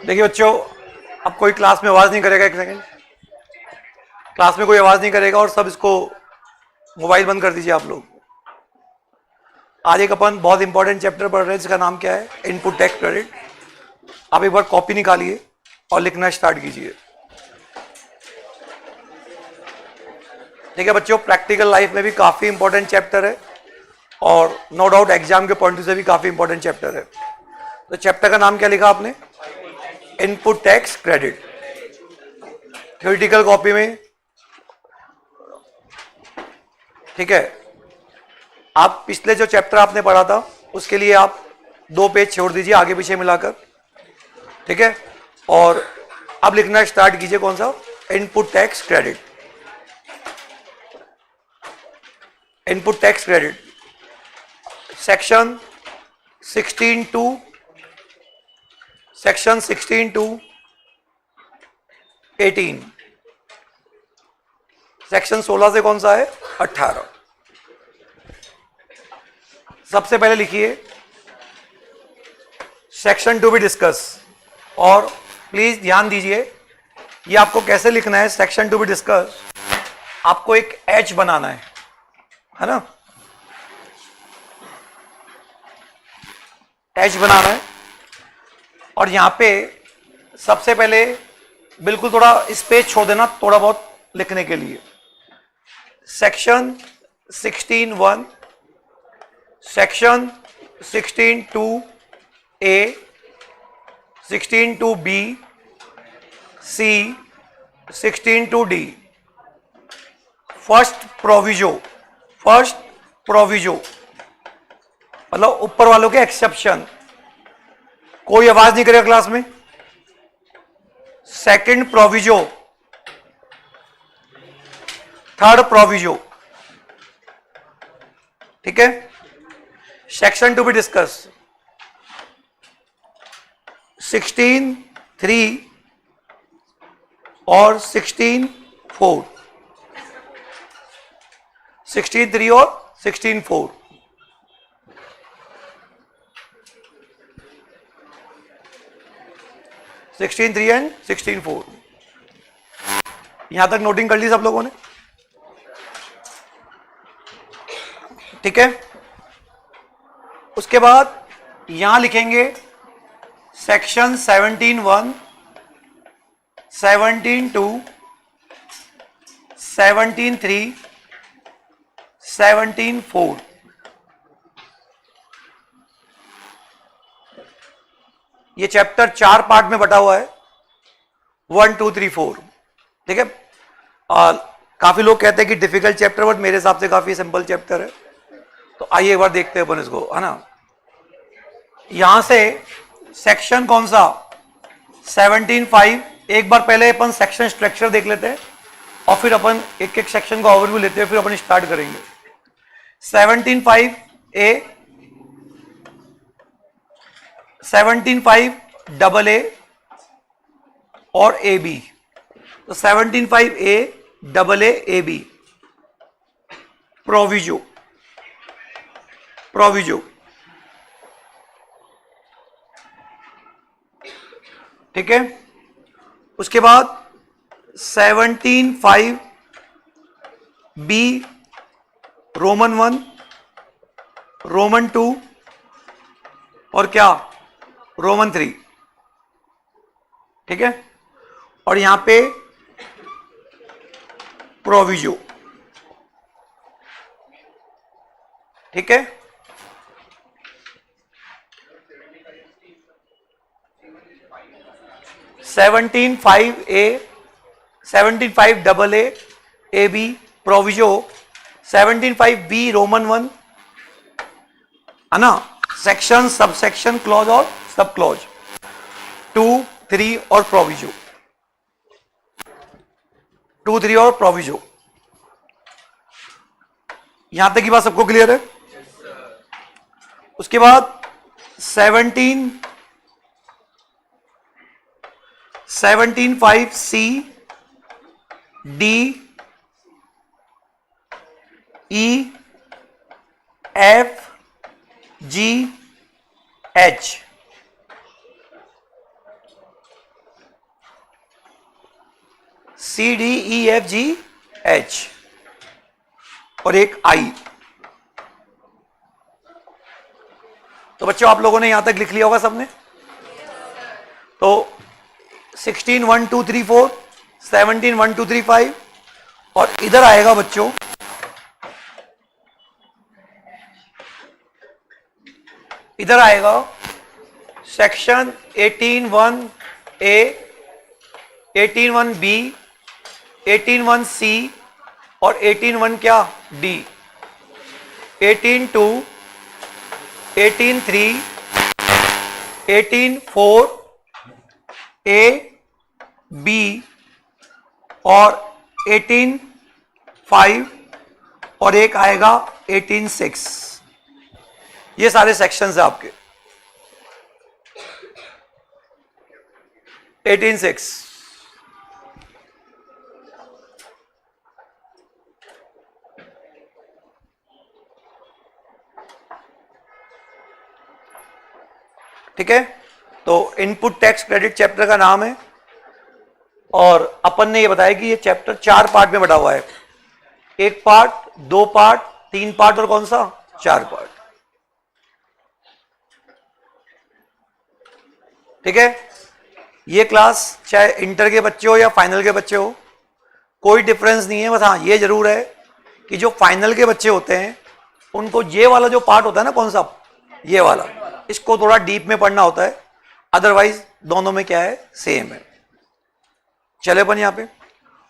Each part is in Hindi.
देखिए बच्चों, अब कोई क्लास में आवाज नहीं करेगा। एक सेकंड, क्लास में कोई आवाज नहीं करेगा और सब इसको मोबाइल बंद कर दीजिए आप लोग। आज एक अपन बहुत इंपॉर्टेंट चैप्टर पढ़ रहे हैं जिसका नाम क्या है, इनपुट टैक्स क्रेडिट। आप एक बार कॉपी निकालिए और लिखना स्टार्ट कीजिए। ठीक है बच्चों, प्रैक्टिकल लाइफ में भी काफी इंपॉर्टेंट चैप्टर है और नो डाउट एग्जाम के पॉइंट से भी काफी इंपॉर्टेंट चैप्टर है। तो चैप्टर का नाम क्या लिखा आपने? Input tax credit. Theoretical copy में, ठीक है, आप पिछले जो चैप्टर आपने पढ़ा था उसके लिए आप 2 पेज छोड़ दीजिए आगे पीछे मिलाकर, ठीक है। और अब लिखना स्टार्ट कीजिए कौन सा? Input tax credit. Input tax credit section 16(2), section 16(2), 18, section 16 से कौन सा है? 18। सबसे पहले लिखिए सेक्शन टू बी डिस्कस। और प्लीज ध्यान दीजिए ये आपको कैसे लिखना है। सेक्शन टू बी डिस्कस आपको एक एच बनाना है ना, एच बनाना है। और यहां पे सबसे पहले बिल्कुल थोड़ा स्पेस छोड़ देना थोड़ा बहुत लिखने के लिए। Section 16(1), section 16(2)(a), 16(2)(b), c, 16(2)(d। First proviso मतलब ऊपर वालों के एक्सेप्शन। कोई आवाज नहीं करेगा क्लास में। सेकंड प्रोविजो, थर्ड प्रोविजो, ठीक है। सेक्शन टू बी डिस्कस 16(3) और 16(4), 16(3) और 16(4). Sixteen 3 and 16(4). यहां तक नोटिंग कर ली सब लोगों ने, ठीक है। उसके बाद यहां लिखेंगे सेक्शन 17(1), 17(2), 17(3), 17(4). ये चैप्टर 4 पार्ट में बटा हुआ है, 1, 2, 3, 4, ठीक है। काफी लोग कहते हैं कि डिफिकल्ट चैप्टर, बट मेरे हिसाब से काफी सिंपल चैप्टर है। तो आइए एक बार देखते हैं अपन इसको, है ना। यहां से सेक्शन कौन सा? 17(5). एक बार पहले अपन सेक्शन स्ट्रक्चर देख लेते हैं और फिर अपन एक एक सेक्शन का ओवरव्यू लेते हैं, फिर अपन स्टार्ट करेंगे। 17(5)(a), 17(5)(AA) और AB। तो 17(5)(a), प्रोविजो, ठीक है। उसके बाद 17(5)(b), रोमन 1, रोमन 2 और क्या? रोमन 3, ठीक है। और यहां पे प्रोविजो, ठीक है। Seventeen 17(5)(a), proviso. 17(5)(b), Roman 1, है ना। सेक्शन, सब सेक्शन, क्लॉज और सब क्लॉज, 2, 3 और प्रोविजो, 2, 3 और प्रोविजो। यहां तक की बात सबको क्लियर है? उसके बाद 17(5)(c), D, E, F, G, H, CDEFGH और एक I। तो बच्चों आप लोगों ने यहां तक लिख लिया होगा सबने। तो 16 1 2 3 4, 17 1 2 3 5 और इधर आएगा बच्चों इधर आएगा सेक्शन 18(1)A, 18(1)B, 18(1)C और 18(1) क्या D, 18(2), 18(3), 18(4)A, B और 18(5) और एक आएगा 18(6). ये सारे सेक्शंस है आपके। 18(6) ठीक है। तो इनपुट टैक्स क्रेडिट चैप्टर का नाम है और अपन ने ये बताया कि ये चैप्टर 4 पार्ट में बटा हुआ है। 1 पार्ट, 2 पार्ट, 3 पार्ट और कौन सा 4 पार्ट। ठीक है। ये क्लास चाहे इंटर के बच्चे हो या फाइनल के बच्चे हो कोई डिफरेंस नहीं है। बस हाँ ये जरूर है कि जो फाइनल के बच्चे होते हैं उनको ये वाला जो पार्ट होता है ना, कौन सा, ये वाला, इसको थोड़ा डीप में पढ़ना होता है। अदरवाइज दोनों में क्या है, सेम है। चले अपन यहां पे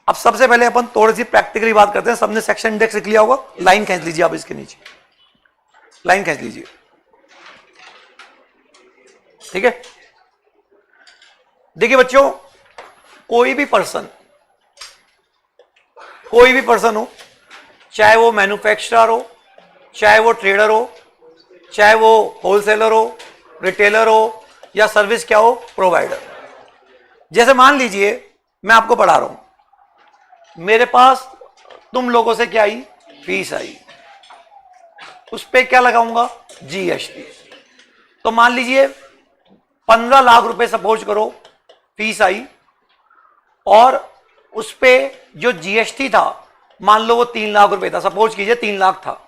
अब सबसे पहले अपन थोड़ी सी प्रैक्टिकली बात करते हैं। सबने सेक्शन इंडेक्स लिख लिया होगा, लाइन खींच लीजिए आप इसके नीचे, लाइन खींच लीजिए। ठीक है। देखिए बच्चों, कोई भी पर्सन हो, चाहे वो मैन्युफैक्चरर हो, चाहे वो ट्रेडर हो, चाहे वो होलसेलर हो, रिटेलर हो या सर्विस क्या हो, प्रोवाइडर। जैसे मान लीजिए मैं आपको पढ़ा रहा हूं, मेरे पास तुम लोगों से क्या आई, फीस आई, उस पे क्या लगाऊंगा, GST। तो मान लीजिए 15 लाख रुपए सपोज करो फीस आई और उस पे जो GST था मान लो वो 3 लाख रुपए था, सपोज कीजिए 3 लाख था।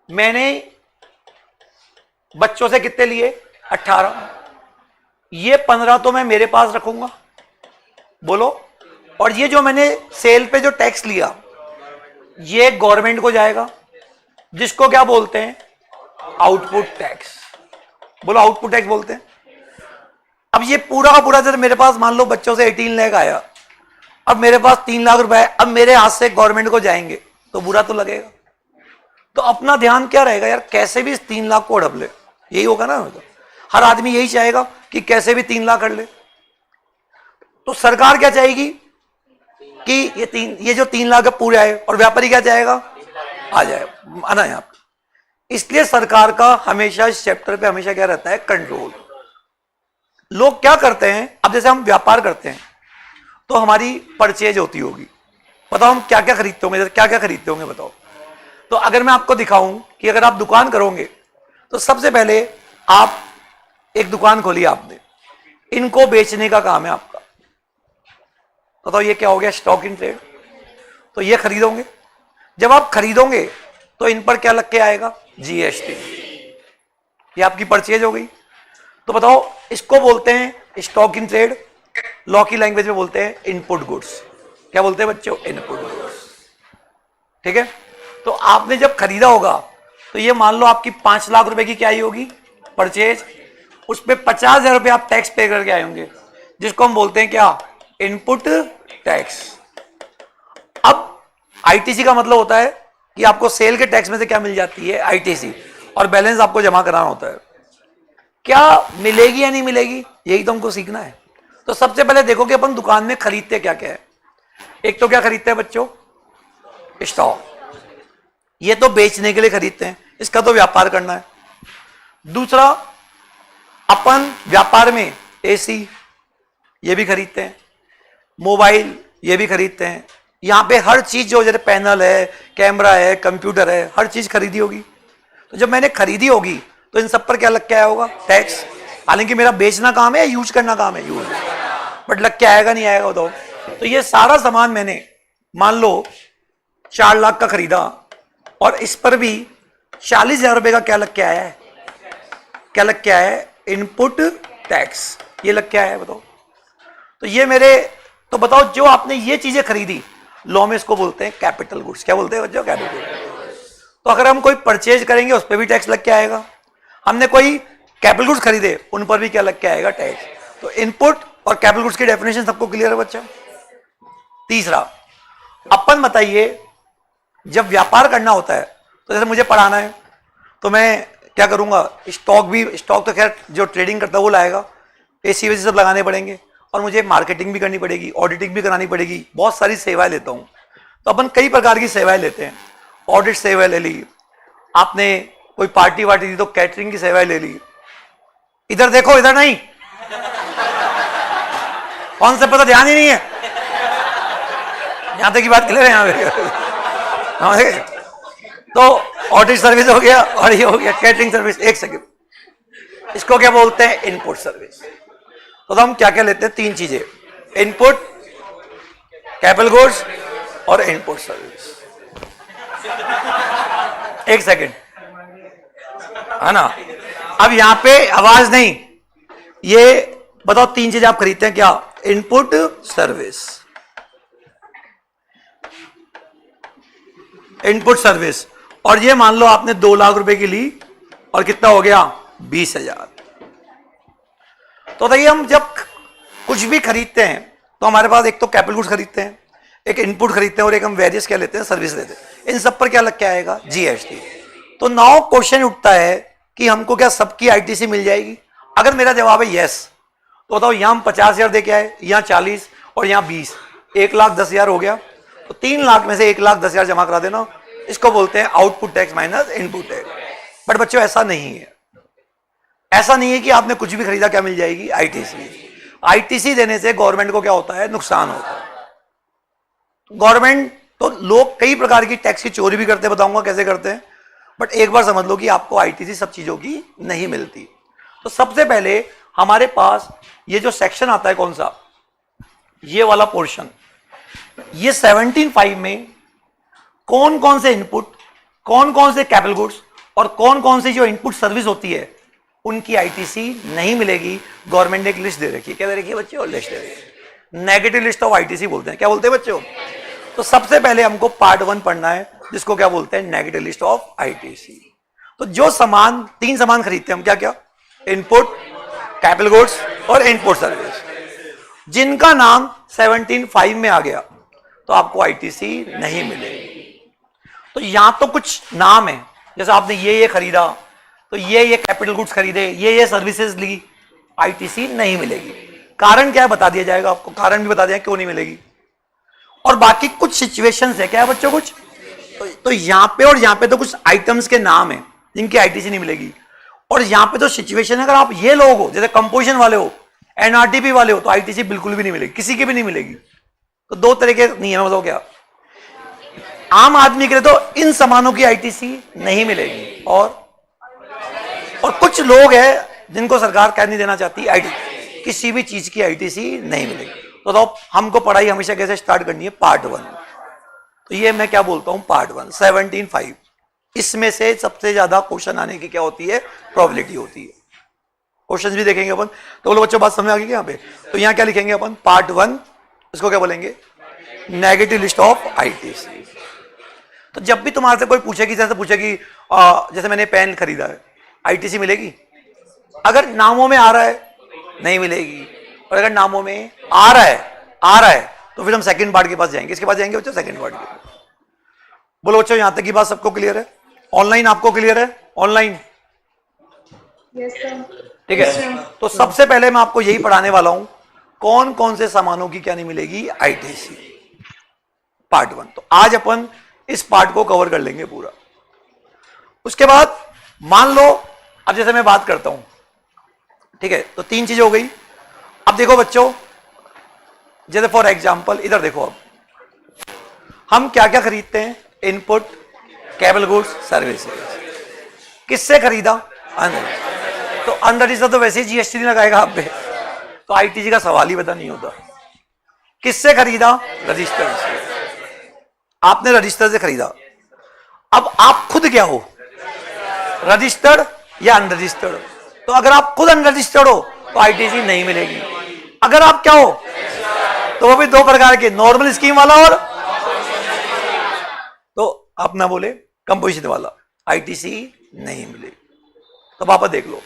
मैंने बच्चों से कितने लिए, 18। ये 15 तो मैं मेरे पास रखूंगा, बोलो, और ये जो मैंने सेल पे जो टैक्स लिया ये गवर्नमेंट को जाएगा, जिसको क्या बोलते हैं, आउटपुट टैक्स। बोलो, आउटपुट टैक्स बोलते हैं। अब ये पूरा का पूरा जैसे मेरे पास मान लो बच्चों से 18 लाख आया, अब मेरे पास 3 लाख रुपए है, अब मेरे हाथ से गवर्नमेंट को जाएंगे तो बुरा तो लगेगा। तो अपना ध्यान क्या रहेगा यार, कैसे भी इस 3 लाख को हड़प ले, यही होगा ना। हर आदमी यही चाहेगा कि कैसे भी 3 लाख कर ले। तो सरकार क्या चाहेगी कि ये जो 3 लाख पूरे आए, और व्यापारी क्या चाहेगा, आ जाए, आना यहाँ पे। इसलिए सरकार का हमेशा इस चैप्टर पे हमेशा क्या रहता है, कंट्रोल। लोग क्या करते हैं, अब जैसे हम व्यापार करते हैं तो हमारी परचेज होती होगी, बताओ हम क्या क्या खरीदते होंगे, क्या क्या खरीदते होंगे बताओ। तो अगर मैं आपको दिखाऊं कि अगर आप दुकान करोगे तो सबसे पहले आप एक दुकान खोली आपने, इनको बेचने का काम है आपका। बताओ ये क्या हो गया, स्टॉक इन ट्रेड। तो ये खरीदोगे, जब आप खरीदोगे तो इन पर क्या लग के आएगा, GST। ये आपकी परचेज हो गई। तो बताओ इसको बोलते हैं स्टॉक इन ट्रेड, लॉ की लैंग्वेज में बोलते हैं इनपुट गुड्स। क्या बोलते हैं बच्चों, इनपुट गुड्स। ठीक है। तो आपने जब खरीदा होगा तो ये मान लो आपकी 5 लाख रुपए की क्या आई होगी, परचेज। उस पर 50,000 रुपए आप टैक्स पे करके आए होंगे, जिसको हम बोलते हैं क्या, इनपुट टैक्स। अब ITC का मतलब होता है कि आपको सेल के टैक्स में से क्या मिल जाती है, ITC, और बैलेंस आपको जमा कराना होता है। क्या मिलेगी या नहीं मिलेगी, यही तो हमको सीखना है। तो सबसे पहले देखो कि अपन दुकान में खरीदते क्या क्या है। एक तो क्या खरीदते हैं बच्चों, स्टॉक, ये तो बेचने के लिए खरीदते हैं, इसका तो व्यापार करना है। दूसरा, अपन व्यापार में AC ये भी खरीदते हैं, मोबाइल ये भी खरीदते हैं। यहां पे हर चीज जो जैसे पैनल है, कैमरा है, कंप्यूटर है, हर चीज खरीदी होगी। तो जब मैंने खरीदी होगी तो इन सब पर क्या लग के आया होगा, टैक्स। हालांकि मेरा बेचना काम है या यूज करना काम है, यूज, बट लग के आएगा नहीं आएगा बताओ, तो ये सारा सामान मैंने मान लो 4 लाख का खरीदा और इस पर भी 40,000 रुपए का क्या लग के आया है, क्या लग के आया है, इनपुट टैक्स। ये लग के आया है, बताओ। तो ये मेरे, तो बताओ जो आपने ये चीजें खरीदी, लॉ में इसको बोलते हैं कैपिटल गुड्स। क्या बोलते हैं बच्चों? Capital goods. तो अगर हम कोई परचेज करेंगे उस पर भी टैक्स लग के आएगा, हमने कोई कैपिटल गुड्स खरीदे उन पर भी क्या लग के आएगा, टैक्स। तो इनपुट और कैपिटल गुड्स की डेफिनेशन सबको क्लियर है बच्चा। तीसरा, अपन बताइए जब व्यापार करना होता है तो जैसे मुझे पढ़ाना है तो मैं क्या करूंगा, स्टॉक तो खैर जो ट्रेडिंग करता है वो लाएगा, एसी वेसी सब लगाने पड़ेंगे और मुझे मार्केटिंग भी करनी पड़ेगी, ऑडिटिंग भी करानी पड़ेगी, बहुत सारी सेवाएं लेता हूं। तो अपन कई प्रकार की सेवाएं लेते हैं, ऑडिट सेवा ले ली आपने, कोई पार्टी वार्टी दी तो कैटरिंग की सेवाएं ले ली। इधर देखो, इधर नहीं, कौन से पता ध्यान ही नहीं है, यहां तक की बात क्लियर है यहाँ पे। तो ऑडिट सर्विस हो गया और ये हो गया कैटरिंग सर्विस। एक सेकंड, इसको क्या बोलते हैं, इनपुट सर्विस। तो हम क्या क्या लेते हैं, 3 चीजें, इनपुट, कैपिटल गुड्स और इनपुट सर्विस। एक सेकंड, है ना। अब यहां पे आवाज नहीं, ये बताओ 3 चीजें आप खरीदते हैं, क्या, इनपुट सर्विस, इनपुट सर्विस। और ये मान लो आपने 2 लाख रुपए की ली और कितना हो गया, 20,000। तो बताइए हम जब कुछ भी खरीदते हैं तो हमारे पास एक तो कैपिटल गुड्स खरीदते हैं, एक इनपुट खरीदते हैं और एक हम वेरियस क्या लेते हैं, सर्विस लेते हैं। इन सब पर क्या लग के आएगा, जीएसटी। तो नाउ क्वेश्चन उठता है कि हमको क्या सबकी आईटीसी मिल जाएगी? अगर मेरा जवाब है यस, तो बताओ यहां हम 50,000 दे के आए, यहां 40 और यहां 20, 1,10,000 हो गया। तो 3 लाख में से 1,10,000 जमा करा देना, इसको बोलते हैं output tax minus input tax. But बच्चों ऐसा नहीं है, ऐसा नहीं है कि आपने कुछ भी खरीदा क्या मिल जाएगी, आईटीसी। आईटीसी देने से गवर्नमेंट को क्या होता है, नुकसान होता है। गवर्नमेंट तो लोग कई प्रकार की टैक्स की चोरी भी करते हैं, बताऊंगा कैसे करते हैं। बट एक बार समझ लो कि आपको आईटीसी सब चीजों की नहीं मिलती। तो सबसे पहले हमारे पास ये जो सेक्शन आता है, कौन सा, ये वाला पोर्शन, ये 17(5) में कौन कौन से इनपुट, कौन कौन से कैपिटल गुड्स और कौन कौन सी जो इनपुट सर्विस होती है उनकी आईटीसी नहीं मिलेगी। गवर्नमेंट ने एक लिस्ट दे रखी है, क्या दे रखी है बच्चों, लिस्ट दे रखी है, नेगेटिव लिस्ट ऑफ आईटीसी बोलते हैं। क्या बोलते हैं बच्चों? तो सबसे पहले हमको पार्ट 1 पढ़ना है जिसको क्या बोलते हैं, नेगेटिव लिस्ट ऑफ आईटीसी। तो जो सामान, 3 सामान खरीदते हैं हम, क्या क्या, इनपुट, कैपिटल गुड्स और इनपुट सर्विस, जिनका नाम 17(5) में आ गया तो आपको आईटीसी नहीं मिलेगी। तो यहां तो कुछ नाम है, जैसे आपने ये खरीदा तो ये कैपिटल गुड्स खरीदे, ये सर्विसेज ली, आईटीसी नहीं मिलेगी। कारण क्या है बता दिया जाएगा आपको, कारण भी बता दिया क्यों नहीं मिलेगी। और बाकी कुछ सिचुएशंस है, क्या है बच्चों, कुछ तो यहां पे और यहां पे तो कुछ आइटम्स के नाम है जिनकी आईटीसी नहीं मिलेगी। और यहां पे तो सिचुएशन है, अगर आप ये लोग हो, जैसे कंपोजिशन वाले हो, एनआरटीपी वाले हो, तो आईटीसी बिल्कुल भी नहीं मिलेगी, किसी की भी नहीं मिलेगी। तो 2 तरह के नियम, बताओ क्या, आम आदमी के लिए तो इन सामानों की आईटीसी नहीं मिलेगी, और कुछ लोग हैं जिनको सरकार क्या नहीं देना चाहती, आईटीसी, किसी भी चीज की आईटीसी नहीं मिलेगी। तो बताओ हमको पढ़ाई हमेशा कैसे स्टार्ट करनी है, पार्ट 1। तो ये मैं क्या बोलता हूं, पार्ट 1 17(5), इसमें से सबसे ज्यादा क्वेश्चन आने की क्या होती है, प्रोबेबिलिटी होती है। क्वेश्चन भी देखेंगे अपन। तो बोलो बच्चों बात समझ आ गई यहाँ पे। तो यहाँ क्या लिखेंगे अपन, पार्ट 1, इसको क्या बोलेंगे, नेगेटिव लिस्ट ऑफ आईटीसी। तो जब भी तुम्हारे से कोई पूछेगी, जैसे पूछेगी जैसे मैंने पेन खरीदा है, आईटीसी मिलेगी? अगर नामों में आ रहा है नहीं मिलेगी, और अगर नामों में आ रहा है तो फिर हम सेकंड पार्ट के पास जाएंगे। इसके पास जाएंगे बच्चों, सेकंड पार्ट के पास। बोलो बच्चों यहां तक की बात सबको क्लियर है? ऑनलाइन आपको क्लियर है? ऑनलाइन ठीक है। तो सबसे पहले मैं आपको यही पढ़ाने वाला हूं, कौन कौन से सामानों की क्या नहीं मिलेगी, आईटीसी, पार्ट 1। तो आज अपन इस पार्ट को कवर कर लेंगे पूरा। उसके बाद मान लो अब जैसे मैं बात करता हूं, ठीक है, तो 3 चीजें हो गई। अब देखो बच्चों, जैसे फॉर एग्जांपल इधर देखो, अब हम क्या क्या खरीदते हैं, इनपुट, कैपिटल गुड्स, सर्विसेज। किससे खरीदा, अंदर। तो अंदर इसका तो वैसे ही जीएसटी नहीं लगाएगा आप पे, तो आईटीसी का सवाल ही पता नहीं होता। किससे खरीदा? रजिस्टर से। आपने रजिस्टर से खरीदा। अब आप खुद क्या हो, रजिस्टर्ड या अनरजिस्टर्ड? तो अगर आप खुद अनरजिस्टर्ड हो तो आईटीसी नहीं मिलेगी। अगर आप क्या हो, तो वो भी दो प्रकार के, नॉर्मल स्कीम वाला और तो आप ना बोले कंपोजिशन वाला, आईटीसी नहीं मिलेगी। तो वापस देख लो,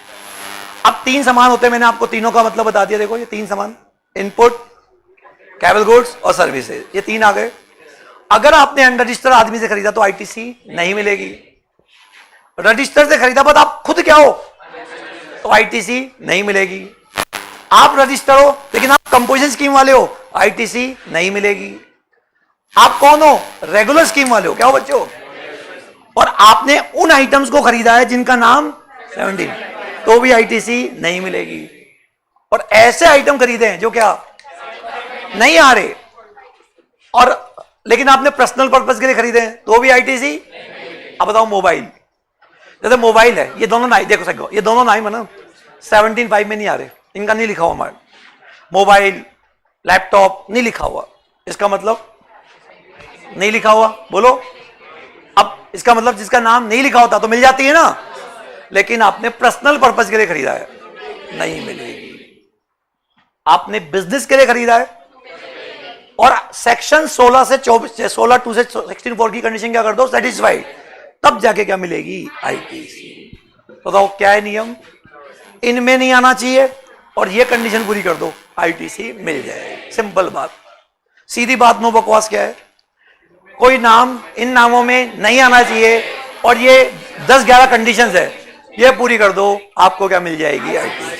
अब तीन सामान होते हैं, मैंने आपको तीनों का मतलब बता दिया। देखो ये तीन सामान, इनपुट, कैपिटल गुड्स और सर्विसेज, ये तीन आ गए। अगर आपने अनरजिस्टर्ड आदमी से खरीदा तो आईटीसी नहीं मिलेगी। रजिस्टर से खरीदा बट आप खुद क्या हो, तो आईटीसी नहीं मिलेगी। आप रजिस्टर हो लेकिन आप कंपोजिशन स्कीम वाले हो, आईटीसी नहीं मिलेगी। आप कौन हो, रेगुलर स्कीम वाले हो, क्या हो बच्चों, और आपने उन आइटम्स को खरीदा है जिनका नाम 17, तो भी आईटीसी नहीं मिलेगी। और ऐसे आइटम खरीदे हैं जो क्या नहीं आ रहे, और लेकिन आपने पर्सनल पर्पस के लिए खरीदे हैं, तो भी आईटीसी। अब बताओ मोबाइल, जैसे मोबाइल है, ये दोनों नाइम, देखो सको ये दोनों नाइम है ना, 17.5 में नहीं आ रहे, इनका नहीं लिखा हुआ हमारे। मोबाइल, लैपटॉप नहीं लिखा हुआ, इसका मतलब नहीं लिखा हुआ, बोलो। अब इसका मतलब जिसका नाम नहीं लिखा होता तो मिल जाती है ना, लेकिन आपने पर्सनल पर्पस के लिए खरीदा है, नहीं मिलेगी। आपने बिजनेस के लिए खरीदा है, और सेक्शन 16 से 24, 16(2) से 16(4) की कंडीशन क्या कर दो, सेटिस्फाइड, तब जाके क्या मिलेगी, आईटीसी। बताओ क्या है नियम, इनमें नहीं आना चाहिए और ये कंडीशन पूरी कर दो, आईटीसी मिल जाएगी। सिंपल बात, सीधी बात, नो बकवास। क्या है, कोई नाम इन नामों में नहीं आना चाहिए और ये 10-11 कंडीशंस है, ये पूरी कर दो, आपको क्या मिल जाएगी, आईटीसी।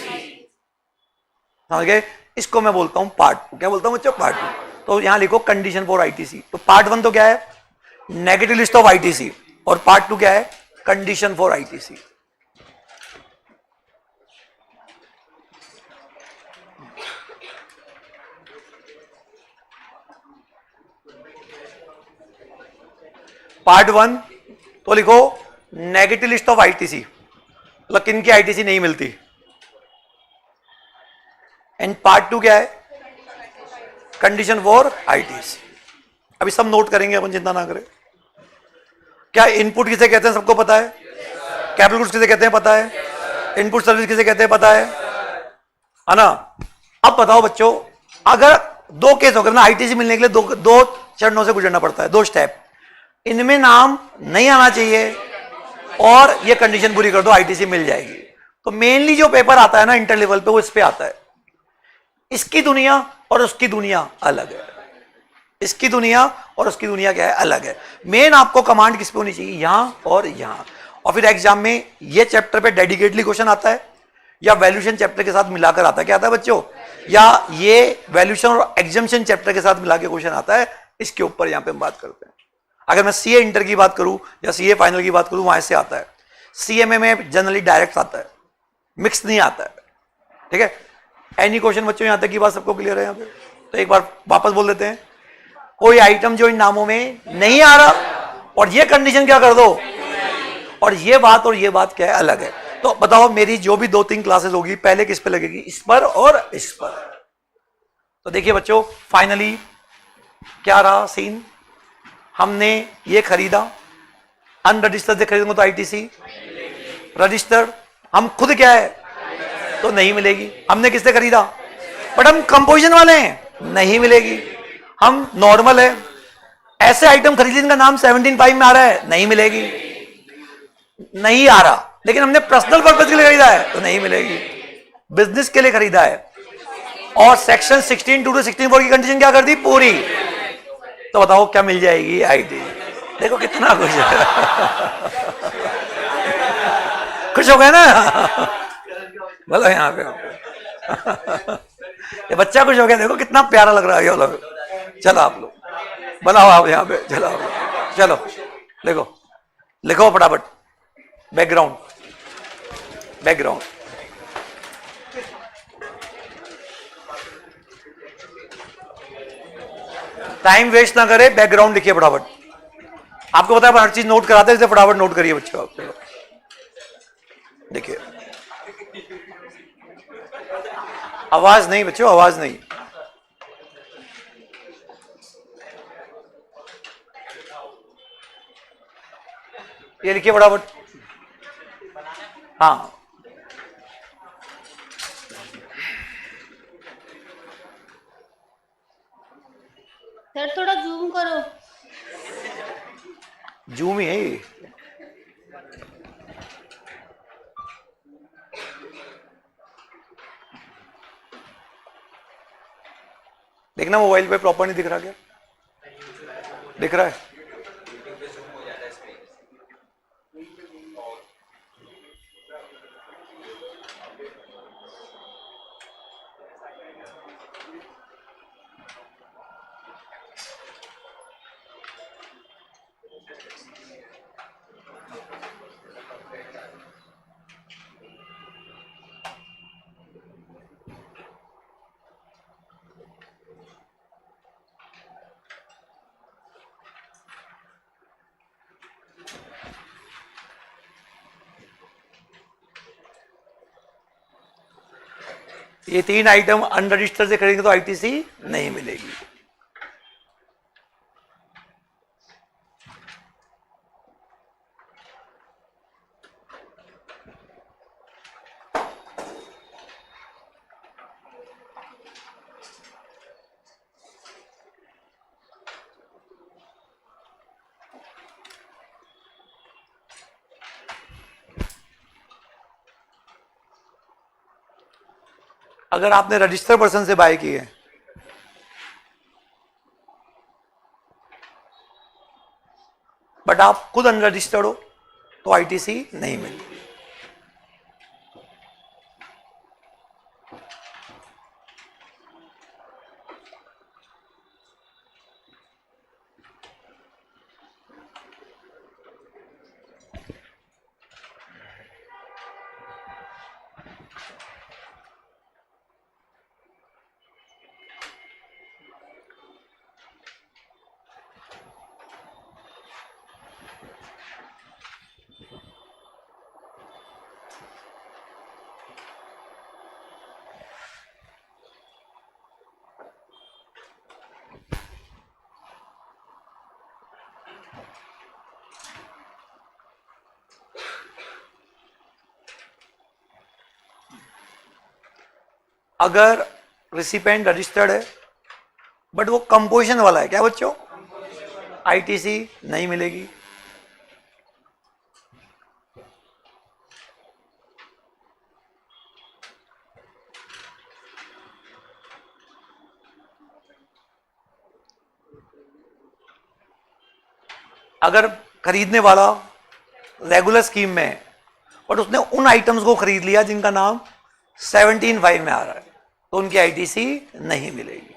समझ गए? इसको मैं बोलता हूं पार्ट 2। क्या बोलता हूं बच्चों, पार्ट 2। तो यहां लिखो कंडीशन फॉर आईटीसी। तो पार्ट 1 तो क्या है, नेगेटिव लिस्ट ऑफ आईटीसी, और पार्ट 2 क्या है, कंडीशन फॉर आईटीसी। पार्ट 1 तो लिखो नेगेटिव लिस्ट ऑफ आईटीसी, मतलब किन की आईटीसी नहीं मिलती। एंड पार्ट 2 क्या है, कंडीशन फॉर आईटीसी। अभी सब नोट करेंगे अपन, चिंता ना करें। क्या इनपुट किसे कहते हैं सबको पता है, कैपिटल गुड्स किसे कहते हैं पता है, इनपुट सर्विस किसे कहते हैं पता है ना। अब बताओ बच्चों, अगर दो केस हो गए ना, आईटीसी मिलने के लिए दो चरणों से गुजरना पड़ता है, 2 स्टेप। इनमें नाम नहीं आना चाहिए और ये कंडीशन पूरी कर दो, आईटीसी मिल जाएगी। तो मेनली जो पेपर आता है ना इंटर लेवल पे, वो इस पे आता है। इसकी दुनिया और उसकी दुनिया अलग है, इसकी दुनिया और उसकी दुनिया क्या है, अलग है। मेन आपको कमांड किस पे होनी चाहिए, यहां और यहां। और फिर एग्जाम में ये चैप्टर पे डेडिकेटली क्वेश्चन आता है, या वैल्यूएशन चैप्टर के साथ मिलाकर आता है। क्या आता है बच्चों, या ये वैल्यूएशन और एग्जाम्शन चैप्टर के साथ मिला के क्वेश्चन आता है। इसके ऊपर यहां पे हम बात करते हैं। अगर मैं सीए इंटर की बात करूं या सीए फाइनल की बात करूं, वहां से आता है। सीएमए में जनरली डायरेक्ट आता है, मिक्स नहीं आता है। ठीक है, एनी क्वेश्चन बच्चों, यहां तक की बात सबको क्लियर है यहाँ पे? तो एक बार वापस बोल देते हैं, कोई आइटम जो इन नामों में नहीं आ रहा और ये कंडीशन क्या कर दो, और ये बात क्या है, अलग है। तो बताओ मेरी जो भी 2-3 क्लासेस होगी, पहले किस पे लगेगी, इस पर और इस पर। तो देखिए बच्चों, फाइनली क्या रहा सीन, हमने ये खरीदा, अनरजिस्टर्ड से खरीदेंगे तो आईटीसी, रजिस्टर्ड हम खुद क्या है तो नहीं मिलेगी। हमने किससे खरीदा, बट हम कंपोजिशन वाले हैं, नहीं मिलेगी। हम नॉर्मल है, ऐसे आइटम खरीदे जिनका नाम 17(5) में आ रहा है, नहीं मिलेगी। नहीं आ रहा, लेकिन हमने पर्सनल पर्पज के लिए खरीदा है तो नहीं मिलेगी। बिजनेस के लिए खरीदा है और सेक्शन 16(2) से 16(4) की कंडीशन क्या कर दी, पूरी, तो बताओ क्या मिल जाएगी, आईटी। देखो कितना खुश है, खुश हो गए ना, बोलो यहाँ पे ये बच्चा खुश हो गया, देखो कितना प्यारा लग रहा है ये लोग। चलो आप लोग बनाओ, आप यहाँ पे चलो, चलो देखो, लिखो फटाफट, बैकग्राउंड, बैकग्राउंड। टाइम वेस्ट ना करे, बैकग्राउंड लिखिए फटाफट। आपको पता है हर चीज नोट कराते हैं, इसलिए फटाफट नोट करिए बच्चों आप। चलो देखिए, आवाज नहीं बच्चों, आवाज नहीं। ये लिखिए फटाफट। हाँ, सर थोड़ा जूम करो। जूम ही है ये। देखना मोबाइल पे प्रॉपर नहीं दिख रहा क्या? दिख रहा है? ये 3 आइटम अनरजिस्टर्ड से खरीदेंगे तो आईटीसी नहीं मिलेगी। अगर आपने रजिस्टर पर्सन से बाय की है, बट आप खुद अनरजिस्टर्ड हो, तो आईटीसी नहीं मिलेगी। अगर रिसिपेंट रजिस्टर्ड है बट वो कंपोजिशन वाला है, क्या बच्चों? आईटीसी नहीं मिलेगी। अगर खरीदने वाला रेगुलर स्कीम में है बट उसने उन आइटम्स को खरीद लिया जिनका नाम 17(5) में आ रहा है, तो उनकी आईटीसी नहीं मिलेगी।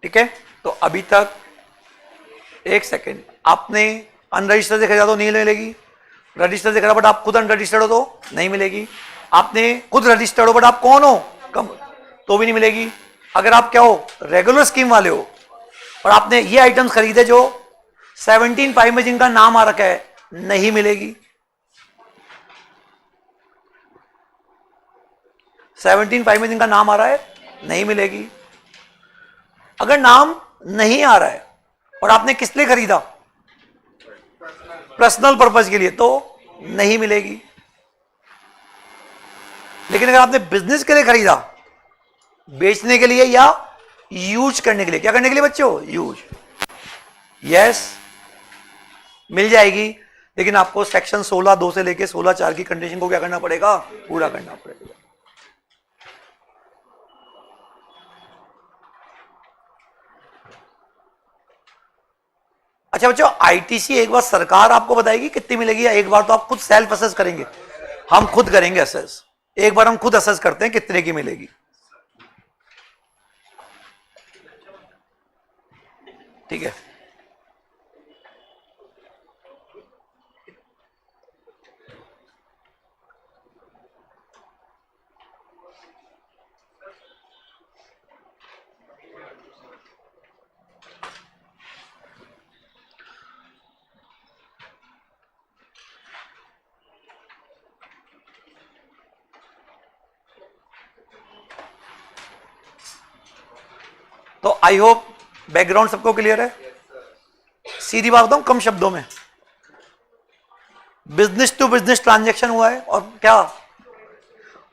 ठीक है, तो अभी तक, एक सेकेंड, आपने अनरजिस्टर्ड से खरीदा तो नहीं मिलेगी। रजिस्टर से खरीदा बट आप खुद अनरजिस्टर्ड हो तो नहीं मिलेगी। आपने खुद रजिस्टर्ड हो बट आप कौन हो, कम, तो भी नहीं मिलेगी। अगर आप क्या हो, रेगुलर स्कीम वाले हो और आपने ये आइटम्स खरीदे जो 17(5) में जिनका नाम आ रखा है, नहीं मिलेगी। 17(5) में जिनका नाम आ रहा है, नहीं मिलेगी। अगर नाम नहीं आ रहा है और आपने किस लिए खरीदा, पर्सनल पर्पज के लिए, तो नहीं मिलेगी। लेकिन अगर आपने बिजनेस के लिए खरीदा, बेचने के लिए या यूज करने के लिए, क्या करने के लिए बच्चों, यूज, यस, मिल जाएगी। लेकिन आपको सेक्शन 16(2) से लेके 16(4) की कंडीशन को क्या करना पड़ेगा, पूरा करना पड़ेगा। अच्छा बच्चों, आईटीसी एक बार सरकार आपको बताएगी कितनी मिलेगी, या एक बार तो आप खुद सेल्फ असेस करेंगे? हम खुद करेंगे असेस। एक बार हम खुद असेस करते हैं कितने की मिलेगी। ठीक है, तो आई होप बैकग्राउंड सबको क्लियर है। सीधी बात बताऊं कम शब्दों में, बिजनेस टू बिजनेस ट्रांजैक्शन हुआ है और क्या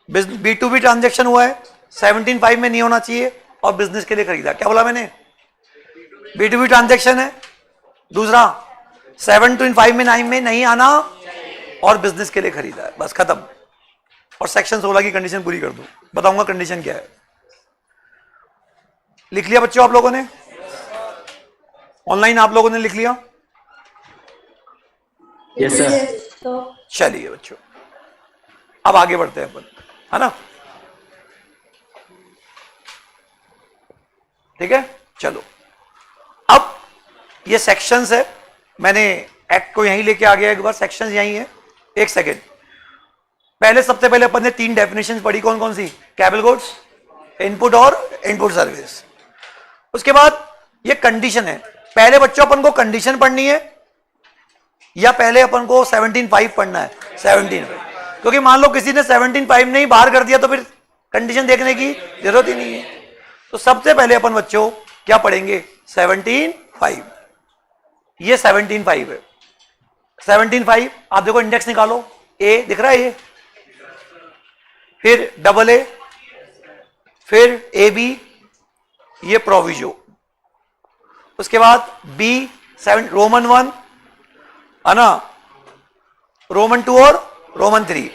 B2B ट्रांजैक्शन हुआ है, 17.5 में नहीं होना चाहिए और बिजनेस के लिए खरीदा। क्या बोला मैंने? B2B ट्रांजैक्शन है। दूसरा 7.5 में 9 में नहीं आना और बिजनेस के लिए खरीदा है, बस खत्म। और सेक्शन 16 की कंडीशन पूरी कर दो, बताऊंगा कंडीशन क्या है। लिख लिया बच्चों आप लोगों ने? ऑनलाइन आप लोगों ने लिख लिया? Yes sir. तो चलिए बच्चों अब आगे बढ़ते हैं अपन, है ना? ठीक है, चलो अब ये सेक्शंस है, मैंने एक्ट को यहीं लेके आ गया एक बार, सेक्शंस यहीं है। एक सेकेंड, पहले सबसे पहले अपन ने 3 डेफिनेशन पढ़ी, कौन कौन सी? कैपिटल गुड्स, इनपुट और इनपुट सर्विस। उसके बाद ये कंडीशन है। पहले बच्चों अपन को कंडीशन पढ़नी है या पहले अपन को 17.5 पढ़ना है? 17, क्योंकि मान लो किसी ने 17.5 नहीं बाहर कर दिया तो फिर कंडीशन देखने की जरूरत ही नहीं है। तो सबसे पहले अपन बच्चों क्या पढ़ेंगे? 17.5। ये 17.5 है। 17.5 आप देखो, इंडेक्स निकालो, ए दिख रहा है ये, फिर डबल ए, फिर ए बी, ये प्रोविजो, उसके बाद बी 7 रोमन 1 है ना, रोमन 2 और रोमन 3,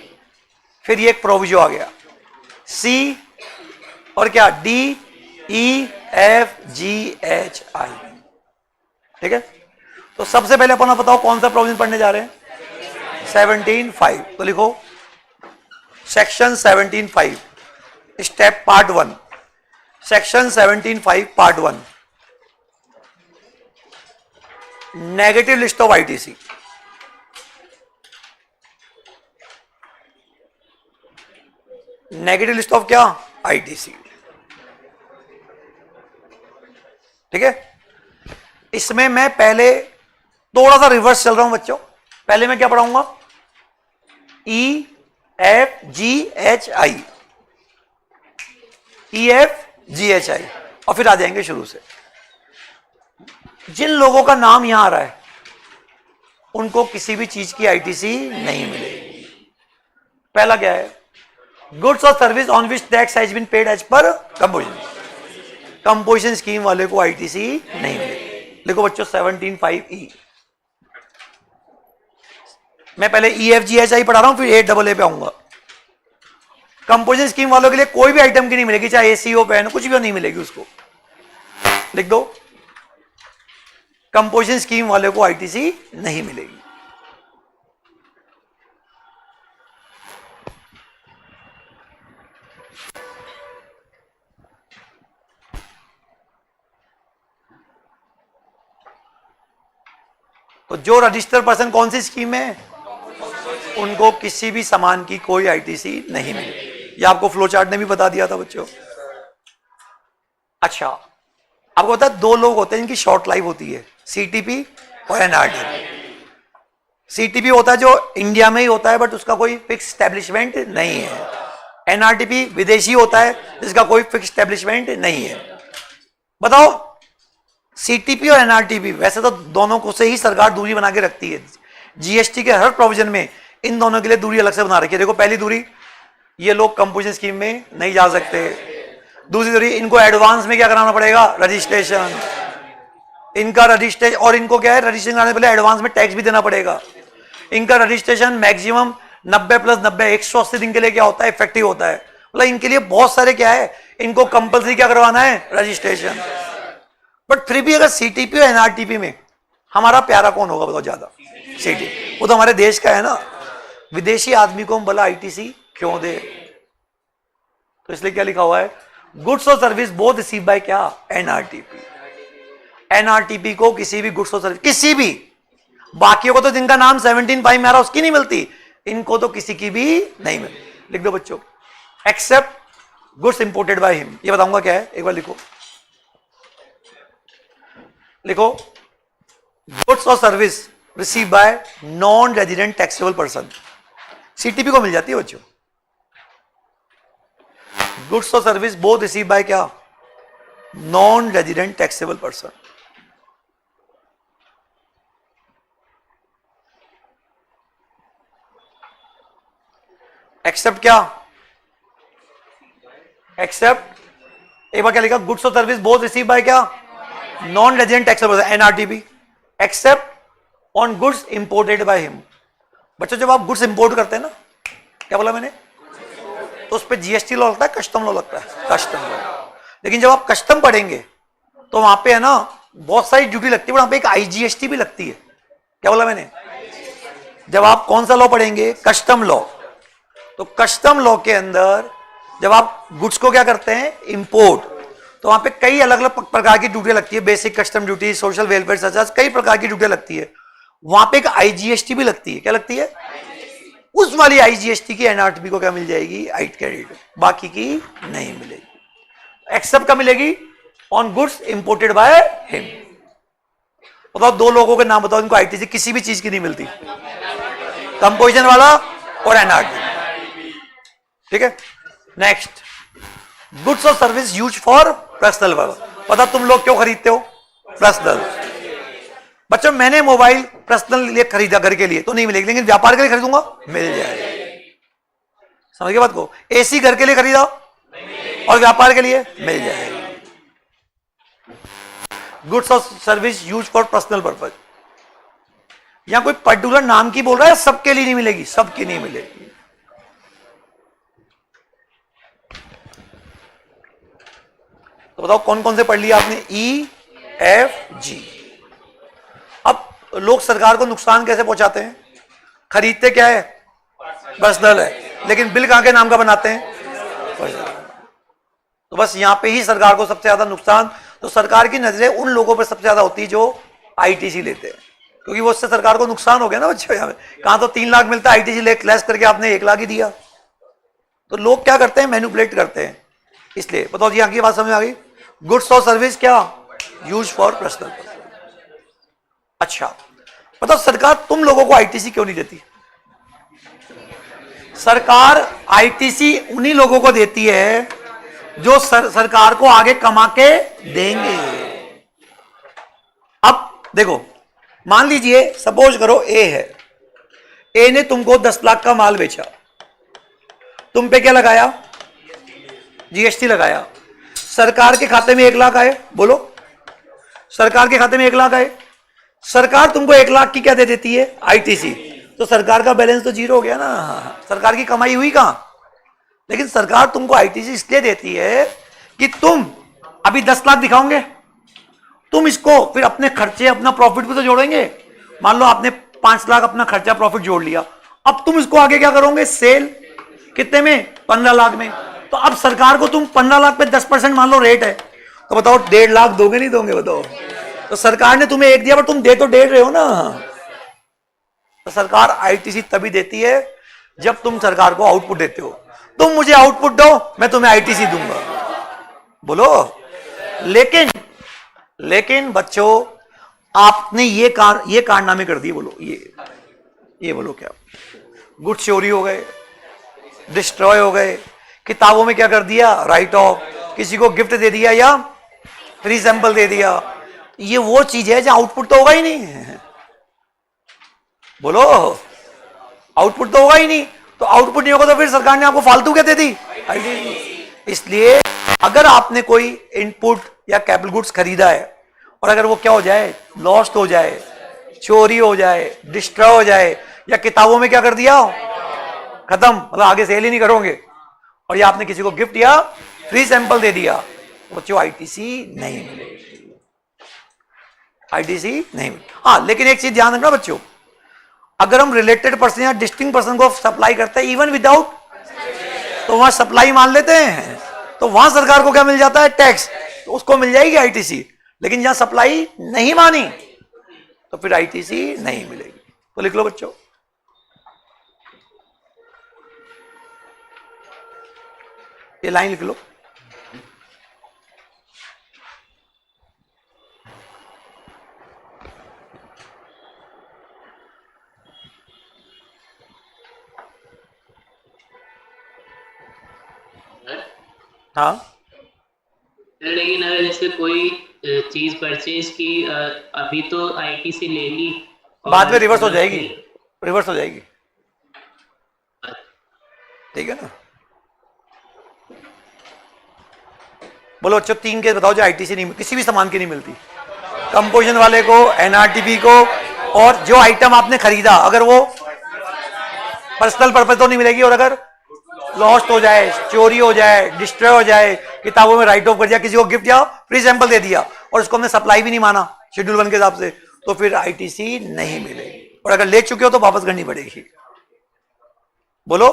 फिर ये एक प्रोविजो आ गया, सी और क्या D E F G H I. ठीक है, तो सबसे पहले अपन बताओ कौन सा प्रोविजन पढ़ने जा रहे हैं? 17.5। तो लिखो section 17.5 step part 1, section 17.5 part 1, negative list of ITC. Negative list of क्या? आईटीसी। ठीक है, इसमें मैं पहले थोड़ा सा रिवर्स चल रहा हूं बच्चों। पहले मैं क्या पढ़ाऊंगा? E F G H I, E F G H I, और फिर आ जाएंगे शुरू से। जिन लोगों का नाम यहां आ रहा है उनको किसी भी चीज की आईटीसी नहीं मिलेगी। पहला क्या है? गुड्स और service on which tax has been paid as per composition. Composition scheme वाले को आईटीसी नहीं मिलेगी। देखो बच्चों 17.5 मैं पहले E F G H I पढ़ा रहा हूं, फिर ए डबल ए पे आऊंगा। कंपोजिशन स्कीम वालों के लिए कोई भी आइटम की नहीं मिलेगी, चाहे एसीओ पेन कुछ भी नहीं मिलेगी उसको। लिख दो, कंपोजिशन स्कीम वाले को आईटीसी नहीं मिलेगी। तो जो रजिस्टर्ड पर्सन कौन सी स्कीम है, उनको किसी भी सामान की कोई आईटीसी नहीं मिलेगी। ये आपको फ्लो चार्ट ने भी बता दिया था बच्चों। अच्छा, आपको पता है 2 लोग होते हैं जिनकी शॉर्ट लाइफ होती है, सीटीपी और एनआरटीपी। सीटीपी होता है जो इंडिया में ही होता है बट उसका कोई फिक्स एस्टेब्लिशमेंट नहीं है। एनआरटीपी विदेशी होता है जिसका कोई फिक्स एस्टेब्लिशमेंट नहीं है। बताओ, सीटीपी और एनआरटीपी वैसे तो दोनों को से ही सरकार दूरी बना के रखती है। जीएसटी के हर प्रोविजन में इन दोनों के लिए दूरी अलग से बना रखी है। देखो, पहली दूरी, ये लोग कंपोजिशन स्कीम में नहीं जा सकते। दूसरी दूरी, इनको एडवांस में क्या कराना पड़ेगा? रजिस्ट्रेशन। इनका रजिस्ट्रेशन, और इनको क्या है, रजिस्ट्रेशन कराने पहले एडवांस में टैक्स भी देना पड़ेगा। इनका रजिस्ट्रेशन मैक्सिमम 90 + 90 180 दिन के लिए क्या होता है? इफेक्टिव होता है। मतलब इनके लिए बहुत सारे क्या है, इनको कंपलसरी क्या करवाना है? रजिस्ट्रेशन। बट फिर भी अगर सीटीपी और एनआरटीपी में हमारा प्यारा कौन होगा बताओ ज्यादा? सीटीपी, वो तो हमारे देश का है ना। विदेशी आदमी को हम भला आईटीसी क्यों दे? तो इसलिए क्या लिखा हुआ है? गुड्स और सर्विस बोथ रिसीव बाय क्या? एनआरटीपी। एनआरटीपी को किसी भी गुड्स और सर्विस, किसी भी, बाकियों को तो जिनका नाम 17.5 में आ रहा उसकी नहीं मिलती, इनको तो किसी की भी नहीं मिलती। लिख दो बच्चों, except goods imported by him. ये बताऊंगा क्या है, एक बार लिखो। लिखो, गुड्स और service receive by non resident taxable person. CTP को मिल जाती है बच्चों। गुड्स और सर्विस बोथ रिसीव बाय क्या? Non resident taxable person. Except क्या? एक्सेप्ट एक बार क्या लिखा, गुड्स और सर्विस बोथ रिसीव बाय क्या? Non resident taxable, NRTB. Except on goods imported by him. बच्चों जब आप गुड्स इंपोर्ट करते हैं ना, क्या बोला मैंने, तो उस पर जीएसटी लॉ लगता है, कस्टम लॉ लगता है, कस्टम लॉ। लेकिन जब आप कस्टम पढ़ेंगे तो वहां पे है ना बहुत सारी ड्यूटी लगती है, वहां पे एक आईजीएसटी भी लगती है। क्या बोला मैंने? जब आप कौन सा लॉ पढ़ेंगे? Custom law. तो कस्टम लॉ के अंदर जब आप गुड्स को क्या करते हैं? इंपोर्ट, तो वहां पे कई अलग अलग प्रकार की ड्यूटी लगती है, basic custom duty, social welfare surcharge, कई प्रकार की ड्यूटी लगती है। वहां पे एक आईजीएसटी भी लगती है। क्या लगती है? उस वाली आईजीएसटी की एनआरटीबी को क्या मिल जाएगी? आइट क्रेडिट, बाकी की नहीं मिलेगी। एक्सेप्ट का मिलेगी on goods imported by him. बताओ दो लोगों के नाम बताओ, इनको आईटीसी किसी भी चीज की नहीं मिलती, कंपोजिशन वाला और एनआरटी। ठीक है, नेक्स्ट, गुड्स और service use for personal work. पता तुम लोग क्यों खरीदते हो? पर्सनल। बच्चों मैंने मोबाइल पर्सनल लिए खरीदा, घर के लिए तो नहीं मिलेगी, लेकिन व्यापार के लिए खरीदूंगा मिल जाएगी। समझ गए बात को? एसी घर के लिए खरीदा और व्यापार के लिए मिल जाएगी। गुड्स और service use for personal purpose. यहां कोई पर्टिकुलर नाम की बोल रहा है, सबके लिए नहीं मिलेगी, सबकी नहीं मिलेगी। तो बताओ कौन कौन से पढ़ लिया आपने? E F G. अब लोग सरकार को नुकसान कैसे पहुंचाते हैं? खरीदते क्या है? पर्सनल है, लेकिन बिल कहां के नाम का बनाते हैं? तो बस यहां पे ही सरकार को सबसे ज्यादा नुकसान, तो सरकार की नजरें उन लोगों पर सबसे ज्यादा होती है जो आईटीसी लेते हैं, क्योंकि वो उससे सरकार को नुकसान हो गया ना बच्चों। यहाँ पे कहां तो 3 लाख मिलता है, आईटीसी लेस करके आपने 1 लाख ही दिया। तो लोग क्या करते हैं? मैनिपुलेट करते हैं। इसलिए बताओ जी, आगे बात समझ में आ गई? गुड्स और सर्विस क्या? Use for personal. अच्छा बताओ सरकार तुम लोगों को आईटीसी क्यों नहीं देती? सरकार आईटीसी उन्हीं लोगों को देती है जो सरकार को आगे कमा के देंगे। अब देखो, मान लीजिए सपोज करो ए है, ए ने तुमको 10 लाख का माल बेचा, तुम पे क्या लगाया? जीएसटी लगाया। सरकार के खाते में 1 लाख आए, बोलो, सरकार के खाते में 1 लाख आए, सरकार तुमको 1 लाख की क्या दे देती है? आईटीसी। तो सरकार का बैलेंस तो जीरो हो गया ना, सरकार की कमाई हुई कहां? लेकिन सरकार तुमको आईटीसी इसलिए देती है कि तुम अभी 10 लाख दिखाओगे, तुम इसको फिर अपने खर्चे, अपना प्रॉफिट भी तो जोड़ेंगे। मान लो आपने 5 लाख अपना खर्चा प्रॉफिट जोड़ लिया, अब तुम इसको आगे क्या करोगे? सेल कितने में? 15 लाख में। तो अब सरकार को तुम 15 लाख पे 10% मान लो रेट है, तो बताओ 1.5 लाख दोगे नहीं दोगे? बताओ। तो सरकार ने तुम्हें 1 दिया, पर तुम दे तो 1.5 रहे हो ना। तो सरकार आईटीसी तभी देती है जब तुम सरकार को आउटपुट देते हो। तुम मुझे आउटपुट दो, मैं तुम्हें आईटीसी दूंगा, बोलो। लेकिन बच्चों आपने ये कारनामे कर दिए, बोलो ये बोलो क्या? गुड्स चोरी हो गए, डिस्ट्रॉय हो गए, किताबों में क्या कर दिया? राइट ऑफ, किसी को गिफ्ट दे दिया या फ्री सैंपल दे दिया। ये वो चीज है जहां आउटपुट तो होगा ही नहीं, बोलो, आउटपुट तो होगा ही नहीं। तो आउटपुट नहीं होगा तो फिर सरकार ने आपको फालतू क्या दे दी? इसलिए अगर आपने कोई इनपुट या कैपिटल गुड्स खरीदा है और अगर वो क्या हो जाए? लॉस्ट हो जाए, चोरी हो जाए, डिस्ट्रॉय हो जाए, या किताबों में क्या कर दिया? खत्म, मतलब आगे सेल ही नहीं करोगे, और या आपने किसी को गिफ्ट या फ्री सैंपल दे दिया, तो बच्चों आईटीसी नहीं मिलेगी, आईटीसी नहीं मिलेगी। हाँ, लेकिन एक चीज ध्यान रखना बच्चों, अगर हम रिलेटेड पर्सन या डिस्टिंक्ट पर्सन को सप्लाई करते हैं इवन विदाउट, तो वहां सप्लाई मान लेते हैं, तो वहां सरकार को क्या मिल जाता है? टैक्स, तो उसको मिल जाएगी आईटीसी। लेकिन जहां सप्लाई नहीं मानी तो फिर आईटीसी नहीं मिलेगी। तो लिख लो बच्चों, ये लाइन लिख लो। हाँ सर लेकिन अगर जैसे कोई चीज परचेज की, अभी तो आईटीसी ले ली बाद में और रिवर्स हो मतलब जाएगी, फिर रिवर्स हो जाएगी, ठीक है ना। बोलो बच्चों 3 केस बताओ जो आईटीसी नहीं, किसी भी सामान की नहीं मिलती, कंपोजिशन वाले को, एनआरटीपी को, और जो आइटम आपने खरीदा अगर वो पर्सनल पर्पज तो नहीं मिलेगी, और अगर लॉस्ट हो जाए, चोरी हो जाए, डिस्ट्रॉय हो जाए, किताबों में राइट ऑफ कर दिया, किसी को गिफ्ट या फ्री सैंपल दे दिया और उसको हमने सप्लाई भी नहीं माना शेड्यूल 1 के हिसाब से, तो फिर आईटीसी नहीं मिलेगी, और अगर ले चुके हो तो वापस करनी पड़ेगी। बोलो।